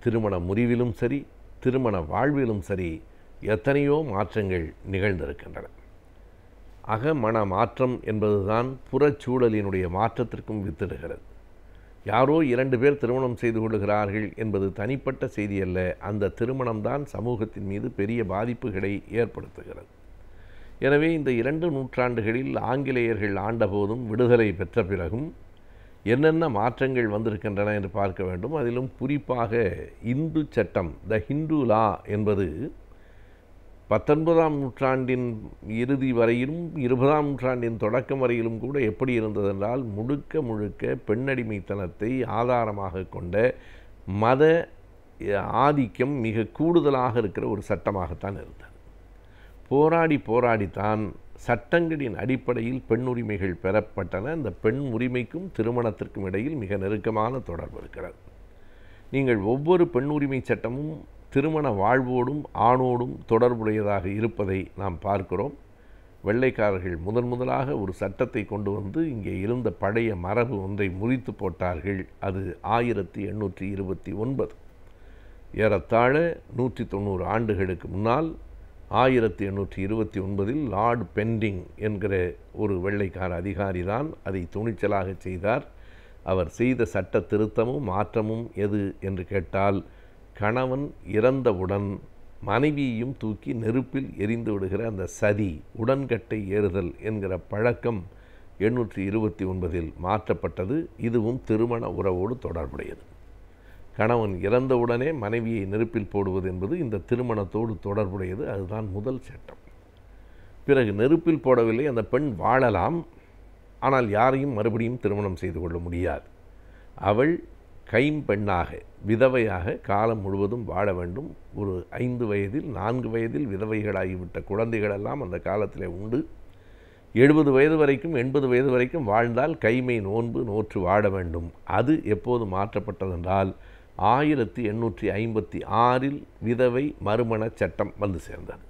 திருமண முறிவிலும் சரி, திருமண வாழ்விலும் சரி எத்தனையோ மாற்றங்கள் நிகழ்ந்திருக்கின்றன. அகமன மாற்றம் என்பதுதான் புறச்சூழலினுடைய மாற்றத்திற்கும் வித்திடுகிறது. யாரோ 2 பேர் திருமணம் செய்து கொள்கிறார்கள் என்பது தனிப்பட்ட செய்தி அல்ல. அந்த திருமணம்தான் சமூகத்தின் மீது பெரிய பாதிப்புகளை ஏற்படுத்துகிறது. எனவே இந்த 2 நூற்றாண்டுகளில் ஆங்கிலேயர்கள் ஆண்டபோதும் விடுதலை பெற்ற பிறகும் என்னென்ன மாற்றங்கள் வந்திருக்கின்றன என்று பார்க்க வேண்டும். அதிலும் குறிப்பாக இந்து சட்டம், த ஹிந்து லா என்பது 19ஆம் நூற்றாண்டின் இறுதி வரையிலும் 20ஆம் நூற்றாண்டின் தொடக்கம் வரையிலும் கூட எப்படி இருந்ததென்றால் முழுக்க முழுக்க பெண்ணடிமைத்தனத்தை ஆதாரமாக கொண்ட மத ஆதிக்கம் மிக கூடுதலாக இருக்கிற ஒரு சட்டமாகத்தான் இருந்தது. போராடித்தான் சட்டங்களின் அடிப்படையில் பெண் உரிமைகள் பெறப்பட்டன. இந்த பெண் உரிமைக்கும் திருமணத்திற்கும் இடையில் மிக நெருக்கமான தொடர்பு இருக்கிறது. நீங்கள் ஒவ்வொரு பெண் உரிமை சட்டமும் திருமண வாழ்வோடும் ஆணோடும் தொடர்புடையதாக இருப்பதை நாம் பார்க்கிறோம். வெள்ளைக்காரர்கள் முதலாக ஒரு சட்டத்தை கொண்டு வந்து இங்கே இருந்த பழைய மரபு ஒன்றை முறித்து போட்டார்கள். அது 1829. ஏறத்தாழ 190 ஆண்டுகளுக்கு முன்னால் 1829 லார்ட் பெண்டிங் என்கிற ஒரு வெள்ளைக்கார அதிகாரி தான் அதை துணிச்சலாக செய்தார். அவர் செய்த சட்ட திருத்தமும் மாற்றமும் எது என்று கேட்டால், கணவன் இறந்தவுடன் மனைவியையும் தூக்கி நெருப்பில் எரிந்து விடுகிற அந்த சதி, உடன்கட்டை ஏறுதல் என்கிற பழக்கம் 829 மாற்றப்பட்டது. இதுவும் திருமண உறவோடு தொடர்புடையது. கணவன் இறந்தவுடனே மனைவியை நெருப்பில் போடுவது என்பது இந்த திருமணத்தோடு தொடர்புடையது. அதுதான் முதல் சட்டம். பிறகு நெருப்பில் போடவில்லை, அந்த பெண் வாழலாம், ஆனால் யாரையும் மறுபடியும் திருமணம் செய்து கொள்ள முடியாது. அவள் கைம்பெண்ணாக, விதவையாக காலம் முழுவதும் வாழ வேண்டும். ஒரு 5 வயதில் 4 வயதில் விதவைகளாகிவிட்ட குழந்தைகளெல்லாம் அந்த காலத்தில் உண்டு. 70 வயது வரைக்கும் 80 வயது வரைக்கும் வாழ்ந்தால் கைமை நோன்பு நோற்று வாழ வேண்டும். அது எப்போது மாற்றப்பட்டதென்றால் 1856 விதவை மறுமண சட்டம் வந்து சேர்ந்தது.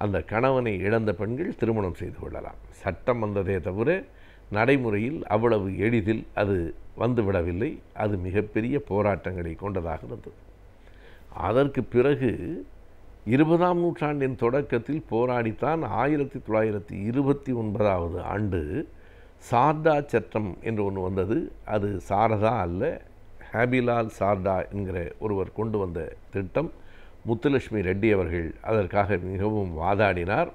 அந்த கணவனை இழந்த பெண்கள் திருமணம் செய்து கொள்ளலாம். சட்டம் வந்ததே தவிர நடைமுறையில் அவ்வளவு எளிதில் அது வந்துவிடவில்லை. அது மிகப்பெரிய போராட்டங்களை கொண்டதாக இருந்தது. அதற்கு பிறகு 20ஆம் நூற்றாண்டின் தொடக்கத்தில் போராடித்தான் 1929 ஆண்டு சார்டா சட்டம் என்று ஒன்று வந்தது. அது சாரதா அல்ல, ஹாபிலால் சார்டா என்கிற ஒருவர் கொண்டு வந்த திட்டம். முத்துலட்சுமி ரெட்டி அவர்கள் அதற்காக மிகவும் வாதாடினார்.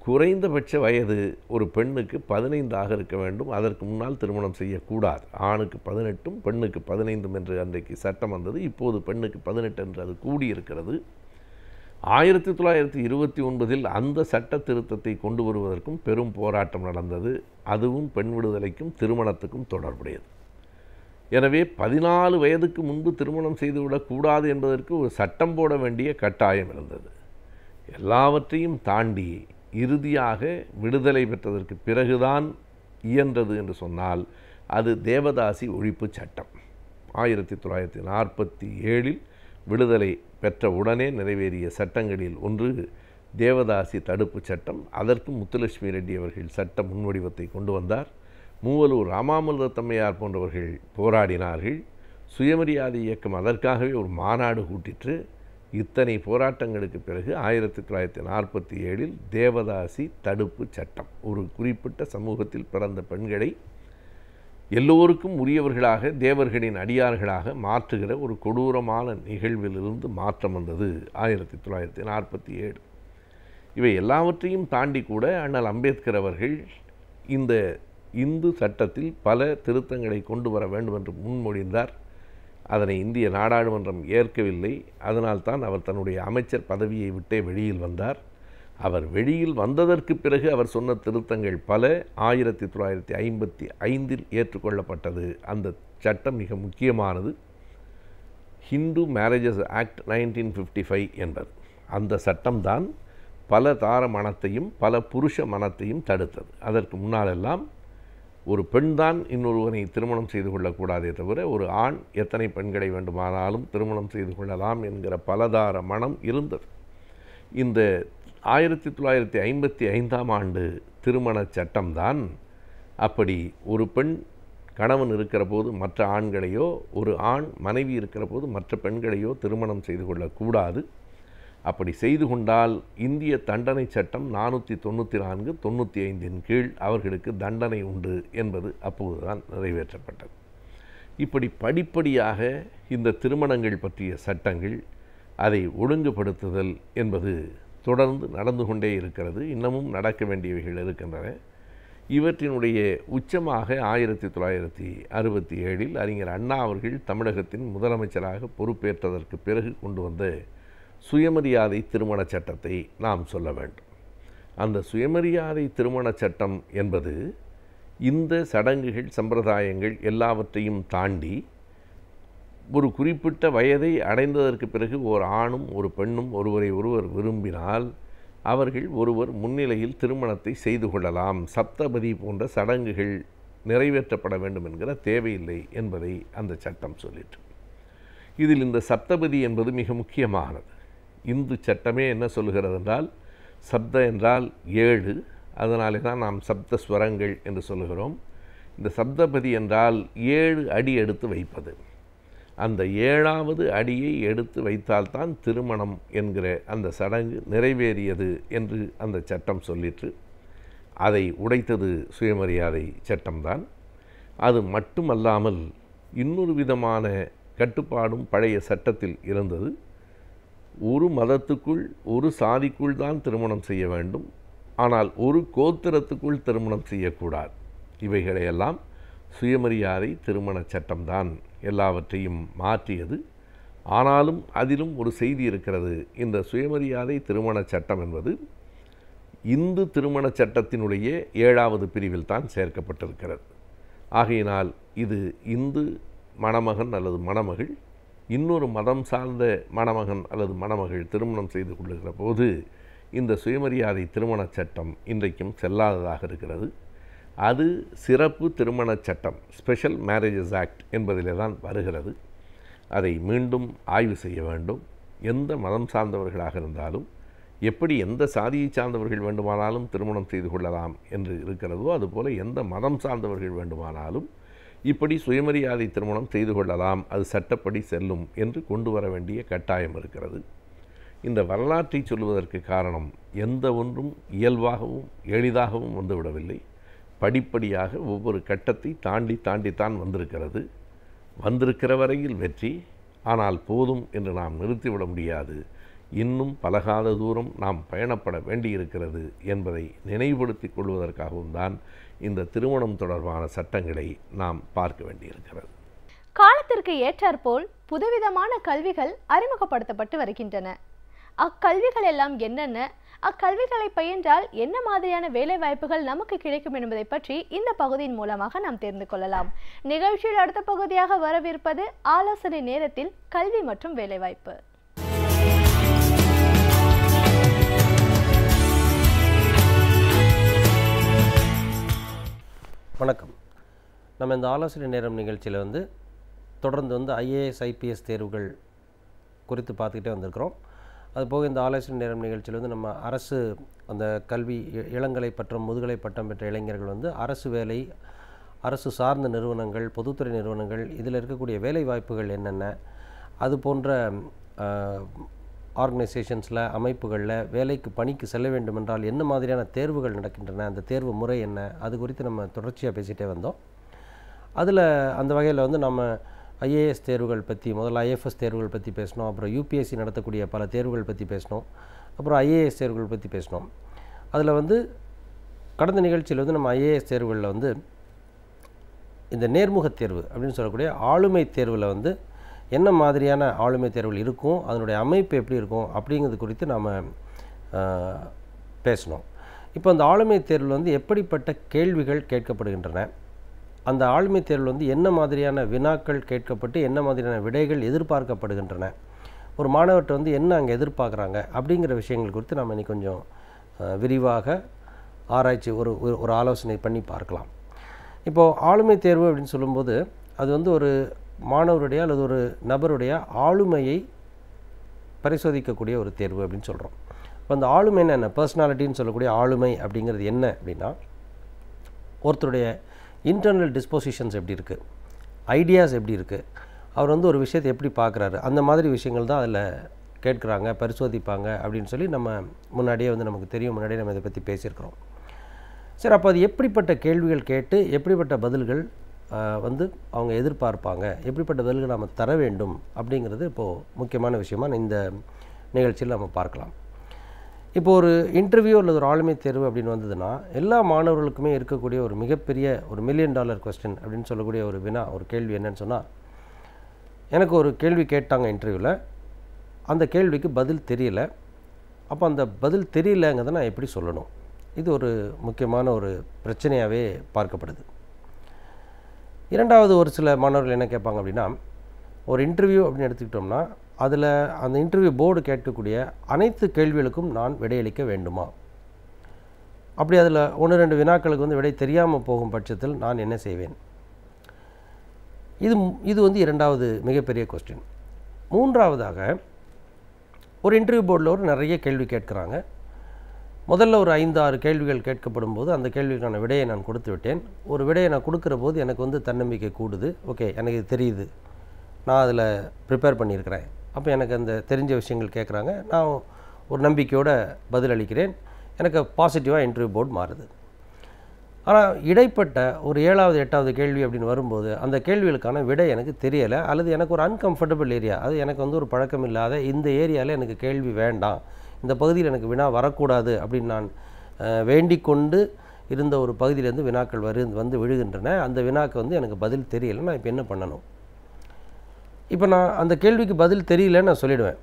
குறைந்தபட்ச வயது ஒரு பெண்ணுக்கு 15 இருக்க வேண்டும். அதற்கு முன்னால் திருமணம் செய்யக்கூடாது. ஆணுக்கு 18 பெண்ணுக்கு 15 என்று அன்றைக்கு சட்டம் வந்தது. இப்போது பெண்ணுக்கு 18 என்று அது கூடியிருக்கிறது. 1929 அந்த சட்ட திருத்தத்தை கொண்டு வருவதற்கும் பெரும் போராட்டம் நடந்தது. அதுவும் பெண் விடுதலைக்கும் திருமணத்துக்கும் தொடர்புடையது. எனவே 14 வயதுக்கு முன்பு திருமணம் செய்துவிடக்கூடாது என்பதற்கு ஒரு சட்டம் போட வேண்டிய கட்டாயம் இருந்தது. எல்லாவற்றையும் தாண்டி இறுதியாக விடுதலை பெற்றதற்கு பிறகுதான் இயன்றது என்று சொன்னால் அது தேவதாசி ஒழிப்பு சட்டம். 1947 விடுதலை பெற்ற உடனே நிறைவேறிய சட்டங்களில் ஒன்று தேவதாசி தடுப்பு சட்டம். அதற்கு முத்துலட்சுமி ரெட்டி அவர்கள் சட்ட முன்வடிவத்தை கொண்டு வந்தார். மூவலூர் ராமாமிர்த தம்மையார் போன்றவர்கள் போராடினார்கள். சுயமரியாதை இயக்கம் அதற்காகவே ஒரு மாநாடு கூட்டிற்று. இத்தனை போராட்டங்களுக்கு பிறகு 1947 தேவதாசி தடுப்பு சட்டம் ஒரு குறிப்பிட்ட சமூகத்தில் பிறந்த பெண்களை எல்லோருக்கும் உரியவர்களாக, தேவர்களின் அடியார்களாக மாற்றுகிற ஒரு கொடூரமான நிகழ்விலிருந்து மாற்றம் வந்தது 1947. இவை எல்லாவற்றையும் தாண்டி கூட அண்ணல் அம்பேத்கர் அவர்கள் இந்த இந்து சட்டத்தில் பல திருத்தங்களை கொண்டு வர வேண்டும் என்று முன்மொழிந்தார். அதனை இந்திய நாடாளுமன்றம் ஏற்கவில்லை. அதனால்தான் அவர் தன்னுடைய அமைச்சர் பதவியை விட்டே வெளியில் வந்தார். அவர் வெளியில் வந்ததற்கு பிறகு அவர் சொன்ன திருத்தங்கள் பல 1955 ஏற்றுக்கொள்ளப்பட்டது. அந்த சட்டம் மிக முக்கியமானது. ஹிந்து மேரேஜஸ் ஆக்ட் 1955 என்பது. அந்த சட்டம்தான் பல தார மணத்தையும் பல புருஷ மணத்தையும் தடுத்தது. அதற்கு முன்னாலெல்லாம் ஒரு பெண் தான் இன்னொருவனை திருமணம் செய்து கொள்ளக்கூடாதே தவிர ஒரு ஆண் எத்தனை பெண்களை வேண்டுமானாலும் திருமணம் செய்து கொள்ளலாம் என்கிற பலதார மனம் இருந்தது. இந்த 1955 ஆண்டு திருமண சட்டம்தான் அப்படி ஒரு பெண் கணவன் இருக்கிற போது மற்ற ஆண்களையோ, ஒரு ஆண் மனைவி இருக்கிற போது மற்ற பெண்களையோ திருமணம் செய்து கொள்ளக்கூடாது. அப்படி செய்து கொண்டால் இந்திய தண்டனை சட்டம் 494, 95 கீழ் அவர்களுக்கு தண்டனை உண்டு என்பது அப்போதுதான் நிறைவேற்றப்பட்டது. இப்படி படிப்படியாக இந்த திருமணங்கள் பற்றிய சட்டங்கள், அதை ஒழுங்குபடுத்துதல் என்பது தொடர்ந்து நடந்து கொண்டே இருக்கிறது. இன்னமும் நடக்க வேண்டியவைகள் இருக்கின்றன. இவற்றினுடைய உச்சமாக 1967 அறிஞர் அண்ணா அவர்கள் தமிழகத்தின் முதலமைச்சராக பொறுப்பேற்றதற்கு பிறகு கொண்டு வந்த சுயமரியாதை திருமண சட்டத்தை நாம் சொல்ல வேண்டும். அந்த சுயமரியாதை திருமண சட்டம் என்பது இந்த சடங்குகள், சம்பிரதாயங்கள் எல்லாவற்றையும் தாண்டி ஒரு குறிப்பிட்ட வயதை அடைந்ததற்கு பிறகு ஒரு ஆணும் ஒரு பெண்ணும் ஒருவரை ஒருவர் விரும்பினால் அவர்கள் ஒருவர் முன்னிலையில் திருமணத்தை செய்து கொள்ளலாம். சப்தபதி போன்ற சடங்குகள் நிறைவேற்றப்பட வேண்டும் என்கிற தேவையில்லை என்பதை அந்த சட்டம் சொல்லிற்று. இதில் இந்த சப்தபதி என்பது மிக முக்கியமானது. இந்து சட்டமே என்ன சொல்லுகிறது என்றால், சப்த என்றால் 7, அதனாலே தான் நாம் சப்த ஸ்வரங்கள் என்று சொல்லுகிறோம். இந்த சப்தபதி என்றால் 7 அடி எடுத்து வைப்பது. அந்த 7வது அடியை எடுத்து வைத்தால்தான் திருமணம் என்கிற அந்த சடங்கு நிறைவேறியது என்று அந்த சட்டம் சொல்லிற்று. அதை உடைத்தது சுயமரியாதை சட்டம்தான். அது மட்டுமல்லாமல் இன்னொரு விதமான கட்டுப்பாடும் பழைய சட்டத்தில் இருந்தது. ஒரு மதத்துக்குள் ஒரு சாதிக்குள் தான் திருமணம் செய்ய வேண்டும், ஆனால் ஒரு கோத்திரத்துக்குள் திருமணம் செய்யக்கூடாது. இவைகளையெல்லாம் சுயமரியாதை திருமண சட்டம்தான் எல்லாவற்றையும் மாற்றியது. ஆனாலும் அதிலும் ஒரு செய்தி இருக்கிறது. இந்த சுயமரியாதை திருமண சட்டம் என்பது இந்து திருமண சட்டத்தினுடைய 7வது பிரிவில் தான் சேர்க்கப்பட்டிருக்கிறது. ஆகையினால் இது இந்து மணமகன் அல்லது மணமகள் இன்னொரு மதம் சார்ந்த மணமகன் அல்லது மணமகள் திருமணம் செய்து கொள்ளுகிற போது இந்த சுயமரியாதை திருமண சட்டம் இன்றைக்கும் செல்லாததாக இருக்கிறது. அது சிறப்பு திருமண சட்டம், ஸ்பெஷல் மேரேஜஸ் ஆக்ட் என்பதிலே தான் வருகிறது. அதை மீண்டும் ஆய்வு செய்ய வேண்டும். எந்த மதம் சார்ந்தவர்களாக இருந்தாலும், எப்படி எந்த சாதியை சார்ந்தவர்கள் வேண்டுமானாலும் திருமணம் செய்து கொள்ளலாம் என்று இருக்கிறதோ, அதுபோல் எந்த மதம் சார்ந்தவர்கள் வேண்டுமானாலும் இப்படி சுயமரியாதை திருமணம் செய்து கொள்ளலாம், அது சட்டப்படி செல்லும் என்று கொண்டு வர வேண்டிய கட்டாயம் இருக்கிறது. இந்த வரலாற்றை சொல்வதற்கு காரணம், எந்த ஒன்றும் இயல்பாகவும் எளிதாகவும் வந்துவிடவில்லை. படிப்படியாக ஒவ்வொரு கட்டத்தை தாண்டித்தான் வந்திருக்கிறது. வந்திருக்கிற வரையில் வெற்றி. ஆனால் போதும் என்று நாம் நிறுத்திவிட முடியாது. இன்னும் பலகாத தூரம் நாம் பயணப்பட வேண்டியிருக்கிறது என்பதை நினைவுபடுத்திக் கொள்வதற்காகவும் தான் இந்த திருமணம் தொடர்பான சட்டங்களை நாம் பார்க்க வேண்டியிருக்கிறது.
காலத்திற்கு ஏற்றாற்போல் புதுவிதமான கல்விகள் அறிமுகப்படுத்தப்பட்டு வருகின்றன. அக்கல்விகள் எல்லாம் என்னென்ன, அக்கல்விகளை பயின்றால் என்ன மாதிரியான வேலை வாய்ப்புகள் நமக்கு கிடைக்கும் என்பதை பற்றி இந்த பகுதியின் மூலமாக நாம் தெரிந்து கொள்ளலாம். நிகழ்ச்சியில் அடுத்த பகுதியாக வரவிருப்பது ஆலோசனை நேரத்தில் கல்வி மற்றும் வேலைவாய்ப்பு.
வணக்கம். நம்ம இந்த ஆலோசனை நேரம் நிகழ்ச்சியில் தொடர்ந்து IAS IPS தேர்வுகள் குறித்து பார்த்துக்கிட்டே வந்திருக்கிறோம். அதுபோக இந்த ஆலோசனை நேரம் நிகழ்ச்சியில் நம்ம அரசு அந்த கல்வி இளங்கலை பட்டம் முதுகலை பட்டம் பெற்ற இளைஞர்கள் அரசு வேலை, அரசு சார்ந்த நிறுவனங்கள், பொதுத்துறை நிறுவனங்கள், இதில் இருக்கக்கூடிய வேலை வாய்ப்புகள் என்னென்ன, அது போன்ற ஆர்கனைசேஷன்ஸில் அமைப்புகளில் வேலைக்கு பணிக்கு செல்ல வேண்டும் என்றால் என்ன மாதிரியான தேர்வுகள் நடக்கின்றன, அந்த தேர்வு முறை என்ன, அது குறித்து நம்ம தொடர்ச்சியாக பேசிகிட்டே வந்தோம். அதில் அந்த வகையில் நம்ம IAS தேர்வுகள் பற்றி, முதல்ல IFS தேர்வுகள் பற்றி பேசினோம். அப்புறம் UPSC நடத்தக்கூடிய பல தேர்வுகள் பற்றி பேசினோம். அப்புறம் IAS தேர்வுகள் பற்றி பேசினோம். அதில் கடந்த நிகழ்ச்சியில் நம்ம IAS தேர்வுகளில் இந்த நேர்முகத் தேர்வு அப்படின்னு சொல்லக்கூடிய ஆளுமை தேர்வில் என்ன மாதிரியான ஆளுமை தேர்வுகள் இருக்கும், அதனுடைய அமைப்பு எப்படி இருக்கும் அப்படிங்கிறது குறித்து நாம் பேசினோம். இப்போ அந்த ஆளுமை தேர்வில் எப்படிப்பட்ட கேள்விகள் கேட்கப்படுகின்றன, அந்த ஆளுமை தேர்வில் என்ன மாதிரியான வினாக்கள் கேட்கப்பட்டு என்ன மாதிரியான விடைகள் எதிர்பார்க்கப்படுகின்றன, ஒரு மாணவர்கிட்ட என்ன அங்கே எதிர்பார்க்குறாங்க அப்படிங்கிற விஷயங்கள் குறித்து நாம் இன்னைக்கு கொஞ்சம் விரிவாக ஆராய்ச்சி ஒரு ஆலோசனை பண்ணி பார்க்கலாம். இப்போது ஆளுமை தேர்வு அப்படின்னு சொல்லும்போது அது ஒரு மாணவருடைய அல்லது ஒரு நபருடைய ஆளுமையை பரிசோதிக்கக்கூடிய ஒரு தேர்வு அப்படின்னு சொல்கிறோம். இப்போ அந்த ஆளுமைன்னு என்ன, பர்சனாலிட்டின்னு சொல்லக்கூடிய ஆளுமை அப்படிங்கிறது என்ன அப்படின்னா, ஒருத்தருடைய இன்டர்னல் டிஸ்போசிஷன்ஸ் எப்படி இருக்குது, ஐடியாஸ் எப்படி இருக்குது, அவர் ஒரு விஷயத்தை எப்படி பார்க்குறாரு, அந்த மாதிரி விஷயங்கள் தான் அதில் கேட்குறாங்க, பரிசோதிப்பாங்க அப்படின்னு சொல்லி நம்ம முன்னாடியே நமக்கு தெரியும், முன்னாடியே நம்ம இதை பற்றி பேசியிருக்கிறோம். சரி, அப்போ அது எப்படிப்பட்ட கேள்விகள் கேட்டு எப்படிப்பட்ட பதில்கள் அவங்க எதிர்பார்ப்பாங்க, எப்படிப்பட்ட பதில்கள் நம்ம தர வேண்டும் அப்படிங்கிறது இப்போது முக்கியமான விஷயமாக இந்த நிகழ்ச்சியில் நம்ம பார்க்கலாம். இப்போ ஒரு இன்டர்வியூ அல்லது ஒரு ஆளுமை தேர்வு அப்படின்னு வந்ததுன்னா எல்லா மாணவர்களுக்குமே இருக்கக்கூடிய ஒரு மிகப்பெரிய ஒரு $1 million கொஸ்டின் அப்படின்னு சொல்லக்கூடிய ஒரு வினா, ஒரு கேள்வி என்னன்னு சொன்னால், எனக்கு ஒரு கேள்வி கேட்டாங்க இன்டர்வியூவில், அந்த கேள்விக்கு பதில் தெரியல, அப்போ அந்த பதில் தெரியலங்கிறத நான் எப்படி சொல்லணும், இது ஒரு முக்கியமான ஒரு பிரச்சனையாகவே பார்க்கப்படுது. இரண்டாவது, ஒரு சில மாணவர்கள் என்ன கேட்பாங்க அப்படின்னா, ஒரு இன்டர்வியூ அப்படின்னு எடுத்துக்கிட்டோம்னா அதில் அந்த இன்டர்வியூ போர்டு கேட்கக்கூடிய அனைத்து கேள்விகளுக்கும் நான் விடையளிக்க வேண்டுமா, அப்படி அதில் 1-2 வினாக்களுக்கு விடை தெரியாமல் போகும் பட்சத்தில் நான் என்ன செய்வேன், இது இரண்டாவது மிகப்பெரிய கொஸ்டின். மூன்றாவதாக, ஒரு இன்டர்வியூ போர்டில் நிறைய கேள்வி கேட்குறாங்க. முதல்ல ஒரு 5-6 கேள்விகள் கேட்கப்படும் போது அந்த கேள்விக்கான விடையை நான் கொடுத்து விட்டேன். ஒரு விடையை நான் கொடுக்குற போது எனக்கு தன்னம்பிக்கை கூடுது. ஓகே, எனக்கு இது தெரியுது, நான் அதில் ப்ரிப்பேர் பண்ணியிருக்கிறேன். அப்போ எனக்கு அந்த தெரிஞ்ச விஷயங்கள் கேட்குறாங்க, நான் ஒரு நம்பிக்கையோடு பதிலளிக்கிறேன். எனக்கு பாசிட்டிவாக இன்டர்வியூ போர்டு மாறுது. ஆனால் இடைப்பட்ட ஒரு 7வது 8வது கேள்வி அப்படின்னு வரும்போது அந்த கேள்விகளுக்கான விடை எனக்கு தெரியலை, அல்லது எனக்கு ஒரு அன்கம்ஃபர்டபுள் ஏரியா, அது எனக்கு வந்து ஒரு பழக்கம் இல்லாத இந்த ஏரியாவில் எனக்கு கேள்வி வேண்டாம், இந்த பகுதியில் எனக்கு வினா வரக்கூடாது அப்படின்னு நான் வேண்டிக் கொண்டு இருந்த ஒரு பகுதியிலேருந்து வினாக்கள் வந்து விழுகின்றன. அந்த வினாக்கு வந்து எனக்கு பதில் தெரியலை, நான் இப்போ என்ன பண்ணணும்? இப்போ நான் அந்த கேள்விக்கு பதில் தெரியலன்னு நான் சொல்லிவிடுவேன்.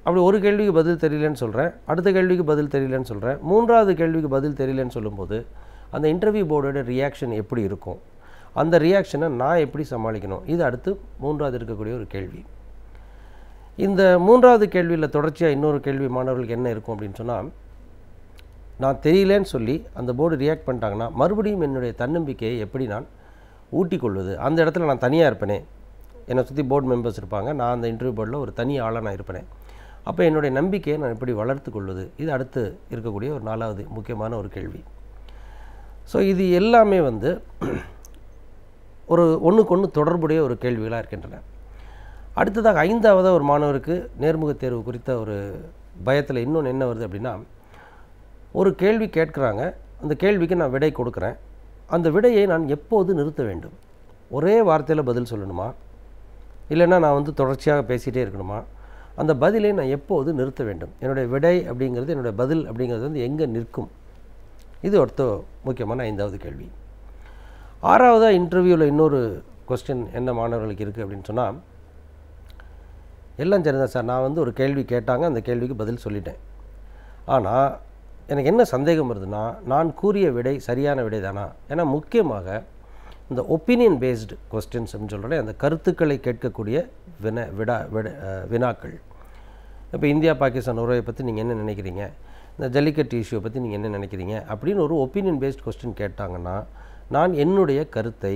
அப்படி ஒரு கேள்விக்கு பதில் தெரியலன்னு சொல்கிறேன், அடுத்த கேள்விக்கு பதில் தெரியலன்னு சொல்கிறேன், 3வது கேள்விக்கு பதில் தெரியலன்னு சொல்லும்போது அந்த இன்டர்வியூ போர்டோட ரியாக்ஷன் எப்படி இருக்கும், அந்த ரியாக்ஷனை நான் எப்படி சமாளிக்கணும், இது அடுத்து 3வது இருக்கக்கூடிய ஒரு கேள்வி. இந்த 3வது கேள்வியில் தொடர்ச்சியாக இன்னொரு கேள்வி மாணவர்களுக்கு என்ன இருக்கும் அப்படின்னு சொன்னால், நான் தெரியலேன்னு சொல்லி அந்த போர்டு ரியாக்ட் பண்ணிட்டாங்கன்னா மறுபடியும் என்னுடைய தன்னம்பிக்கையை எப்படி நான் ஊட்டிக்கொள்வது? அந்த இடத்துல நான் தனியாக இருப்பேனே, என்னை சுற்றி போர்டு மெம்பர்ஸ் இருப்பாங்க, நான் அந்த இன்டர்வியூ போர்டில் ஒரு தனி ஆளாக நான் இருப்பேனே, அப்போ என்னுடைய நம்பிக்கையை நான் எப்படி வளர்த்து கொள்வது? இது அடுத்து இருக்கக்கூடிய ஒரு 4வது முக்கியமான ஒரு கேள்வி. ஸோ இது எல்லாமே வந்து ஒரு ஒன்றுக்கொன்று தொடர்புடைய ஒரு கேள்விகளாக இருக்கின்றன. அடுத்ததாக 5வது ஒரு மாணவருக்கு நேர்முக தேர்வு குறித்த ஒரு பயத்தில் இன்னொன்று என்ன வருது அப்படின்னா, ஒரு கேள்வி கேட்குறாங்க, அந்த கேள்விக்கு நான் விடை கொடுக்குறேன், அந்த விடையை நான் எப்போது நிறுத்த வேண்டும்? ஒரே வார்த்தையில் பதில் சொல்லணுமா, இல்லைன்னா நான் வந்து தொடர்ச்சியாக பேசிகிட்டே இருக்கணுமா? அந்த பதிலை நான் எப்போது நிறுத்த வேண்டும்? என்னுடைய விடை அப்படிங்கிறது, என்னுடைய பதில் அப்படிங்கிறது வந்து எங்கே நிற்கும்? இது ஒருத்த முக்கியமான 5வது கேள்வி. 6வதாக இன்டர்வியூவில் இன்னொரு கொஸ்டின் என்ன மாணவர்களுக்கு இருக்குது அப்படின்னு சொன்னால், எல்லாம் சரிதான் சார், நான் வந்து ஒரு கேள்வி கேட்டாங்க, அந்த கேள்விக்கு பதில் சொல்லிட்டேன், ஆனால் எனக்கு என்ன சந்தேகம் வருதுன்னா, நான் கூறிய விடை சரியான விடை தானா? ஏன்னா முக்கியமாக இந்த ஒப்பீனியன் பேஸ்டு கொஸ்டின்ஸ் அப்படின்னு சொல்கிறேன், அந்த கருத்துக்களை கேட்கக்கூடிய வினாக்கள். இப்போ இந்தியா பாகிஸ்தான் உறவை பற்றி நீங்கள் என்ன நினைக்கிறீங்க, இந்த ஜல்லிக்கட்டு இஷ்யூவை பற்றி நீங்கள் என்ன நினைக்கிறீங்க அப்படின்னு ஒரு ஒப்பீனியன் பேஸ்ட் கொஸ்டின் கேட்டாங்கன்னா, நான் என்னுடைய கருத்தை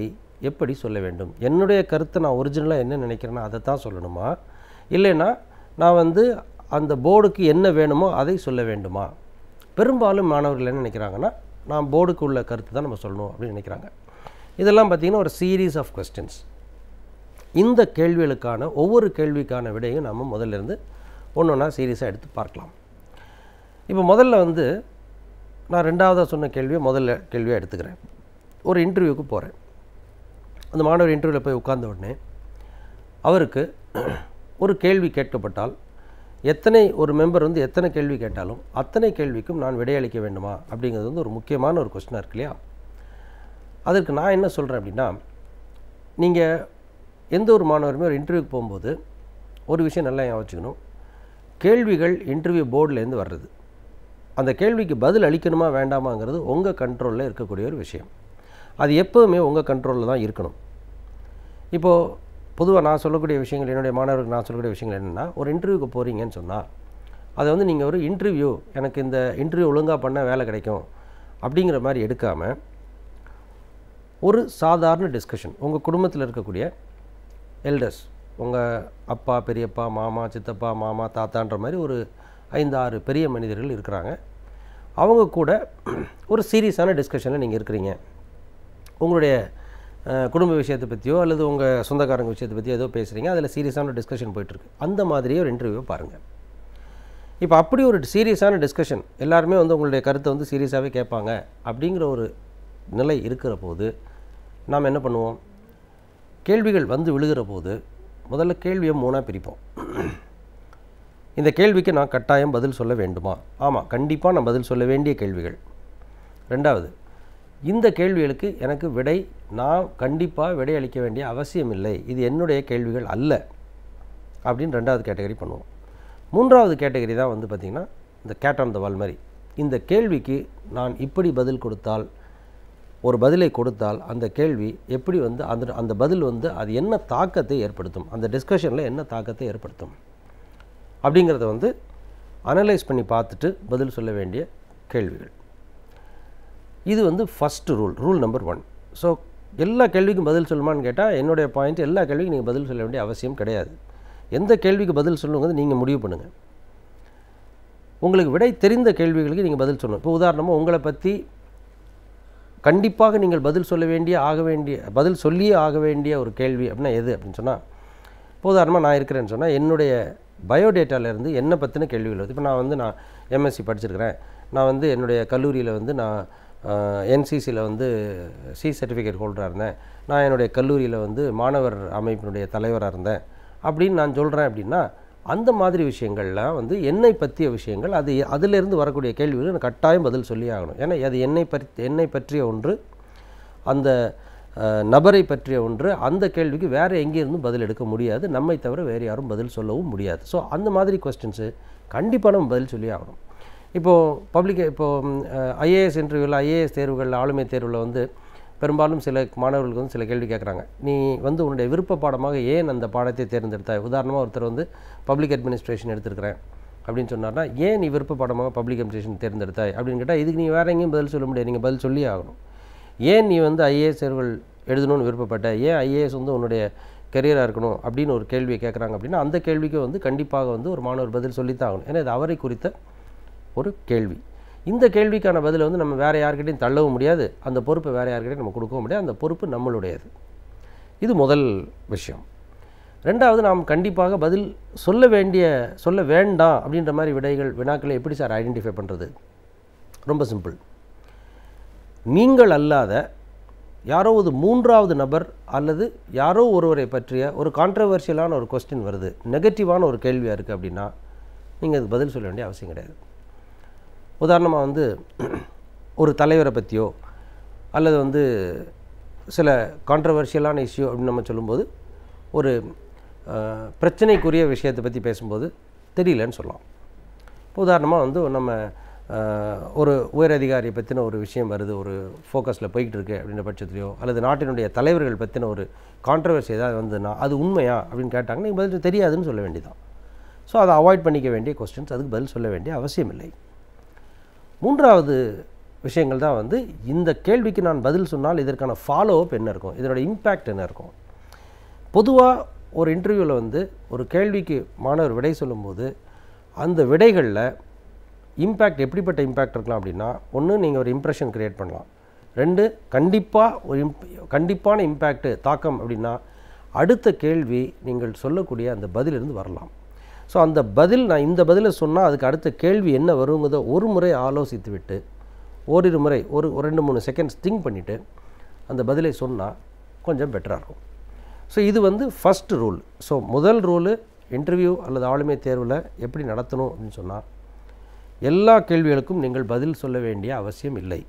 எப்படி சொல்ல வேண்டும்? என்னுடைய கருத்தை நான் ஒரிஜினலாக என்ன நினைக்கிறேன்னா அதை தான் சொல்லணுமா, இல்லைன்னா நான் வந்து அந்த போர்டுக்கு என்ன வேணுமோ அதை சொல்ல வேண்டுமா? பெரும்பாலும் மாணவர்கள் என்ன நினைக்கிறாங்கன்னா, நான் போர்டுக்கு உள்ள கருத்து தான் நம்ம சொல்லணும் அப்படின்னு நினைக்கிறாங்க. இதெல்லாம் பார்த்திங்கன்னா ஒரு சீரீஸ் ஆஃப் கொஸ்டின்ஸ். இந்த கேள்விகளுக்கான ஒவ்வொரு கேள்விக்கான விடையும் நம்ம முதல்ல இருந்து ஒன்று ஒன்றா சீரியஸாக எடுத்து பார்க்கலாம். இப்போ முதல்ல வந்து நான் 2வதாக சொன்ன கேள்வியை முதல்ல கேள்வியாக எடுத்துக்கிறேன். ஒரு இன்டர்வியூக்கு போகிறேன், அந்த மாணவர் இன்டர்வியூவில் போய் உட்கார்ந்த உடனே அவருக்கு ஒரு கேள்வி கேட்கப்பட்டால் ஒரு மெம்பர் வந்து எத்தனை கேள்வி கேட்டாலும் அத்தனை கேள்விக்கும் நான் விடையளிக்க வேண்டுமா அப்படிங்கிறது வந்து ஒரு முக்கியமான ஒரு கொஸ்டினாக இருக்கு இல்லையா? அதற்கு நான் என்ன சொல்கிறேன் அப்படின்னா, நீங்கள் எந்த ஒரு மாணவருமே ஒரு இன்டர்வியூக்கு போகும்போது ஒரு விஷயம் நல்லா யோசிச்சுக்கணும், கேள்விகள் இன்டர்வியூ போர்டிலேருந்து வர்றது, அந்த கேள்விக்கு பதில் அளிக்கணுமா வேண்டாமாங்கிறது உங்கள் கண்ட்ரோலில் இருக்கக்கூடிய ஒரு விஷயம். அது எப்போவுமே உங்கள் கண்ட்ரோலில் தான் இருக்கணும். இப்போது பொதுவாக நான் சொல்லக்கூடிய விஷயங்கள், என்னுடைய மாணவர்களுக்கு நான் சொல்லக்கூடிய விஷயங்கள் என்னென்னா, ஒரு இன்டர்வியூக்கு போகிறீங்கன்னு சொன்னால் அதை வந்து நீங்கள் ஒரு இன்டர்வியூ, எனக்கு இந்த இன்டர்வியூ ஒழுங்காக பண்ண வேலை கிடைக்கும் அப்படிங்கிற மாதிரி எடுக்காமல், ஒரு சாதாரண டிஸ்கஷன், உங்கள் குடும்பத்தில் இருக்கக்கூடிய எல்டர்ஸ், உங்கள் அப்பா, பெரியப்பா, மாமா, சித்தப்பா, மாமா, தாத்தான்ற மாதிரி ஒரு 5-6 பெரிய மனிதர்கள் இருக்கிறாங்க, அவங்க கூட ஒரு சீரியஸான டிஸ்கஷனில் நீங்கள் இருக்கிறீங்க, உங்களுடைய குடும்ப விஷயத்தை பற்றியோ அல்லது உங்கள் சொந்தக்காரங்க விஷயத்தை பற்றியோ ஏதோ பேசுகிறீங்க, அதில் சீரியஸான டிஸ்கஷன் போயிட்டுருக்கு. அந்த மாதிரியே ஒரு இன்டர்வியூவை பாருங்கள். இப்போ அப்படி ஒரு சீரியஸான டிஸ்கஷன், எல்லாருமே வந்து உங்களுடைய கருத்தை வந்து சீரியஸாகவே கேட்பாங்க அப்படிங்கிற ஒரு நிலை இருக்கிற போது நாம் என்ன பண்ணுவோம்? கேள்விகள் வந்து விழுகிற போது முதல்ல கேள்வியை 3ஆக பிரிப்போம். இந்த கேள்விக்கு நான் கட்டாயம் பதில் சொல்ல வேண்டுமா? ஆமாம், கண்டிப்பாக நான் பதில் சொல்ல வேண்டிய கேள்விகள். 2வது, இந்த கேள்விகளுக்கு எனக்கு விடை, நான் கண்டிப்பாக விடை அளிக்க வேண்டிய அவசியம் இல்லை, இது என்னுடைய கேள்விகள் அல்ல அப்படின்னு 2வது கேட்டகரி பண்ணுவோம். 3வது கேட்டகரி தான் வந்து பார்த்திங்கன்னா இந்த கேட் ஆன் த வால் மாதிரி, இந்த கேள்விக்கு நான் இப்படி பதில் கொடுத்தால், ஒரு பதிலை கொடுத்தால் அந்த கேள்வி எப்படி வந்து அந்த பதில் வந்து அது என்ன தாக்கத்தை ஏற்படுத்தும், அந்த டிஸ்கஷனில் என்ன தாக்கத்தை ஏற்படுத்தும் அப்படிங்கிறத வந்து அனலைஸ் பண்ணி பார்த்துட்டு பதில் சொல்ல வேண்டிய கேள்விகள். இது வந்து ஃபஸ்ட்டு ரூல் நம்பர் 1. ஸோ எல்லா கேள்விக்கும் பதில் சொல்லுமான்னு கேட்டால் என்னுடைய பாயிண்ட், எல்லா கேள்விக்கும் நீங்கள் பதில் சொல்ல வேண்டிய அவசியம் கிடையாது. எந்த கேள்விக்கு பதில் சொல்லணுங்கிறது நீங்கள் முடிவு பண்ணுங்கள். உங்களுக்கு விடை தெரிந்த கேள்விகளுக்கு நீங்கள் பதில் சொல்லணும். இப்போ உதாரணமாக உங்களை பற்றி கண்டிப்பாக நீங்கள் பதில் சொல்லியே ஆக வேண்டிய ஒரு கேள்வி அப்படின்னா எது அப்படின்னு சொன்னால், இப்போ உதாரணமாக நான் இருக்கிறேன்னு சொன்னால் என்னுடைய பயோடேட்டாவிலேருந்து என்னை பற்றின கேள்விகள் வருது. இப்போ நான் எம்எஸ்சி படிச்சிருக்கிறேன், நான் வந்து என்னுடைய கல்லூரியில் வந்து நான் என்சிசியில் வந்து சி சர்டிஃபிகேட் ஹோல்டராக இருந்தேன், நான் என்னுடைய கல்லூரியில் வந்து மாணவர் அமைப்பினுடைய தலைவராக இருந்தேன் அப்படின்னு நான் சொல்கிறேன் அப்படின்னா, அந்த மாதிரி விஷயங்கள்லாம் வந்து என்னை பற்றிய விஷயங்கள், அது அதிலிருந்து வரக்கூடிய கேள்விகள் நான் கட்டாயம் பதில் சொல்லி ஆகணும். ஏன்னா அது என்னை பற்றிய ஒன்று, அந்த நபரை பற்றிய ஒன்று. அந்த கேள்விக்கு வேறு எங்கேருந்தும் பதில் எடுக்க முடியாது, நம்மை தவிர வேறு யாரும் பதில் சொல்லவும் முடியாது. ஸோ அந்த மாதிரி கொஸ்டின்ஸு கண்டிப்பாக நம்ம பதில் சொல்லி ஆகணும். இப்போது ஐஏஎஸ் இன்டர்வியூவில், ஐஏஎஸ் தேர்வுகளில், ஆளுமை தேர்வில் வந்து பெரும்பாலும் சில மாணவர்களுக்கு வந்து சில கேள்வி கேட்குறாங்க. நீ வந்து உன்னுடைய விருப்ப பாடமாக ஏன் அந்த பாடத்தை தேர்ந்தெடுத்தாய்? உதாரணமாக ஒருத்தர் வந்து பப்ளிக் அட்மினிஸ்ட்ரேஷன் எடுத்துருக்கிறேன் அப்படின்னு சொன்னார்னா, ஏன் நீ விருப்ப பாடமாக பப்ளிக் அட்மினிஸ்ட்ரேஷன் தேர்ந்தெடுத்தாய் அப்படின்னு கேட்டால், இதுக்கு நீ வேறு எங்கேயும் பதில் சொல்ல முடியாது, நீங்கள் பதில் சொல்லி ஆகணும். ஏன் நீ வந்து ஐஏஎஸ் தேர்வுகள் எழுதணும்னு விருப்பப்பட்ட, ஏன் ஐஏஎஸ் வந்து உன்னுடைய கெரியராக இருக்கணும் அப்படின்னு ஒரு கேள்வியை கேட்குறாங்க அப்படின்னா, அந்த கேள்விக்கு வந்து கண்டிப்பாக வந்து ஒரு மாணவர் பதில் சொல்லித்தான் ஆகணும். ஏன்னா இது அவரை குறித்த ஒரு கேள்வி. இந்த கேள்விக்கான பதிலை வந்து நம்ம வேறு யார்கிட்டையும் தள்ளவும் முடியாது, அந்த பொறுப்பை வேறு யார்கிட்டையும் நம்ம கொடுக்கவும் முடியாது, அந்த பொறுப்பு நம்மளுடையது. இது முதல் விஷயம். ரெண்டாவது, நாம் கண்டிப்பாக பதில் சொல்ல வேண்டாம் அப்படின்ற மாதிரி வினாக்களை எப்படி சார் ஐடென்டிஃபை பண்ணுறது? ரொம்ப சிம்பிள். நீங்கள் அல்லாத யாரோ ஒரு மூன்றாவது நபர் அல்லது யாரோ ஒருவரை பற்றிய ஒரு கான்ட்ரவர்ஷியலான ஒரு கொஸ்டின் வருது, நெகட்டிவான ஒரு கேள்வியாக இருக்குது அப்படின்னா, நீங்கள் அதுக்கு பதில் சொல்ல வேண்டிய அவசியம் கிடையாது. உதாரணமாக வந்து ஒரு தலைவரை பற்றியோ அல்லது வந்து சில கான்ட்ரவர்ஷியலான இஷ்யூ அப்படின்னு நம்ம சொல்லும்போது, ஒரு பிரச்சனைக்குரிய விஷயத்தை பற்றி பேசும்போது தெரியலன்னு சொல்லலாம். உதாரணமாக வந்து நம்ம ஒரு உயரதிகாரியை பற்றின ஒரு விஷயம் வருது, ஒரு ஃபோக்கஸில் போய்கிட்டு இருக்கு அப்படின்ற பட்சத்துலையோ, அல்லது நாட்டினுடைய தலைவர்கள் பற்றின ஒரு கான்ட்ரவர்சி ஏதாவது வந்துன்னா அது உண்மையா அப்படின்னு கேட்டாங்கன்னா நீங்கள் பதில் தெரியாதுன்னு சொல்ல வேண்டியதான். ஸோ அதை அவாய்ட் பண்ணிக்க வேண்டிய கொஸ்டின்ஸ், அதுக்கு பதில் சொல்ல வேண்டிய அவசியம் இல்லை. மூன்றாவது விஷயங்கள் தான் வந்து, இந்த கேள்விக்கு நான் பதில் சொன்னால் இதற்கான ஃபாலோ அப் என்ன இருக்கும், இதனோட இம்பேக்ட் என்ன இருக்கும். பொதுவாக ஒரு இன்டர்வியூவில் வந்து ஒரு கேள்விக்கு மாணவர் விடை சொல்லும்போது அந்த விடைகளில் இம்பேக்ட் எப்படிப்பட்ட இம்பேக்ட் இருக்கலாம் அப்படின்னா, ஒன்று நீங்கள் ஒரு இம்ப்ரெஷன் க்ரியேட் பண்ணலாம், ரெண்டு கண்டிப்பான இம்பேக்ட் தாக்கம் அப்படின்னா அடுத்த கேள்வி நீங்கள் சொல்லக்கூடிய அந்த பதிலிருந்து வரலாம். ஸோ அந்த பதில், நான் இந்த பதிலை சொன்னால் அதுக்கு அடுத்த கேள்வி என்ன வருங்கிறத ஒரு முறை ஆலோசித்து விட்டு ஓரிரு முறை ஒரு 2-3 செகண்ட்ஸ் திங்க் பண்ணிவிட்டு அந்த பதிலை சொன்னால் கொஞ்சம் பெட்டராக இருக்கும். ஸோ இது வந்து ஃபஸ்ட் ரூல். ஸோ முதல் ரூலு, இன்டர்வியூ அல்லது ஆளுமை தேர்வில் எப்படி நடத்தணும் அப்படின்னு சொன்னால், எல்லா கேள்விகளுக்கும் நீங்கள் பதில் சொல்ல வேண்டிய அவசியம் இல்லை.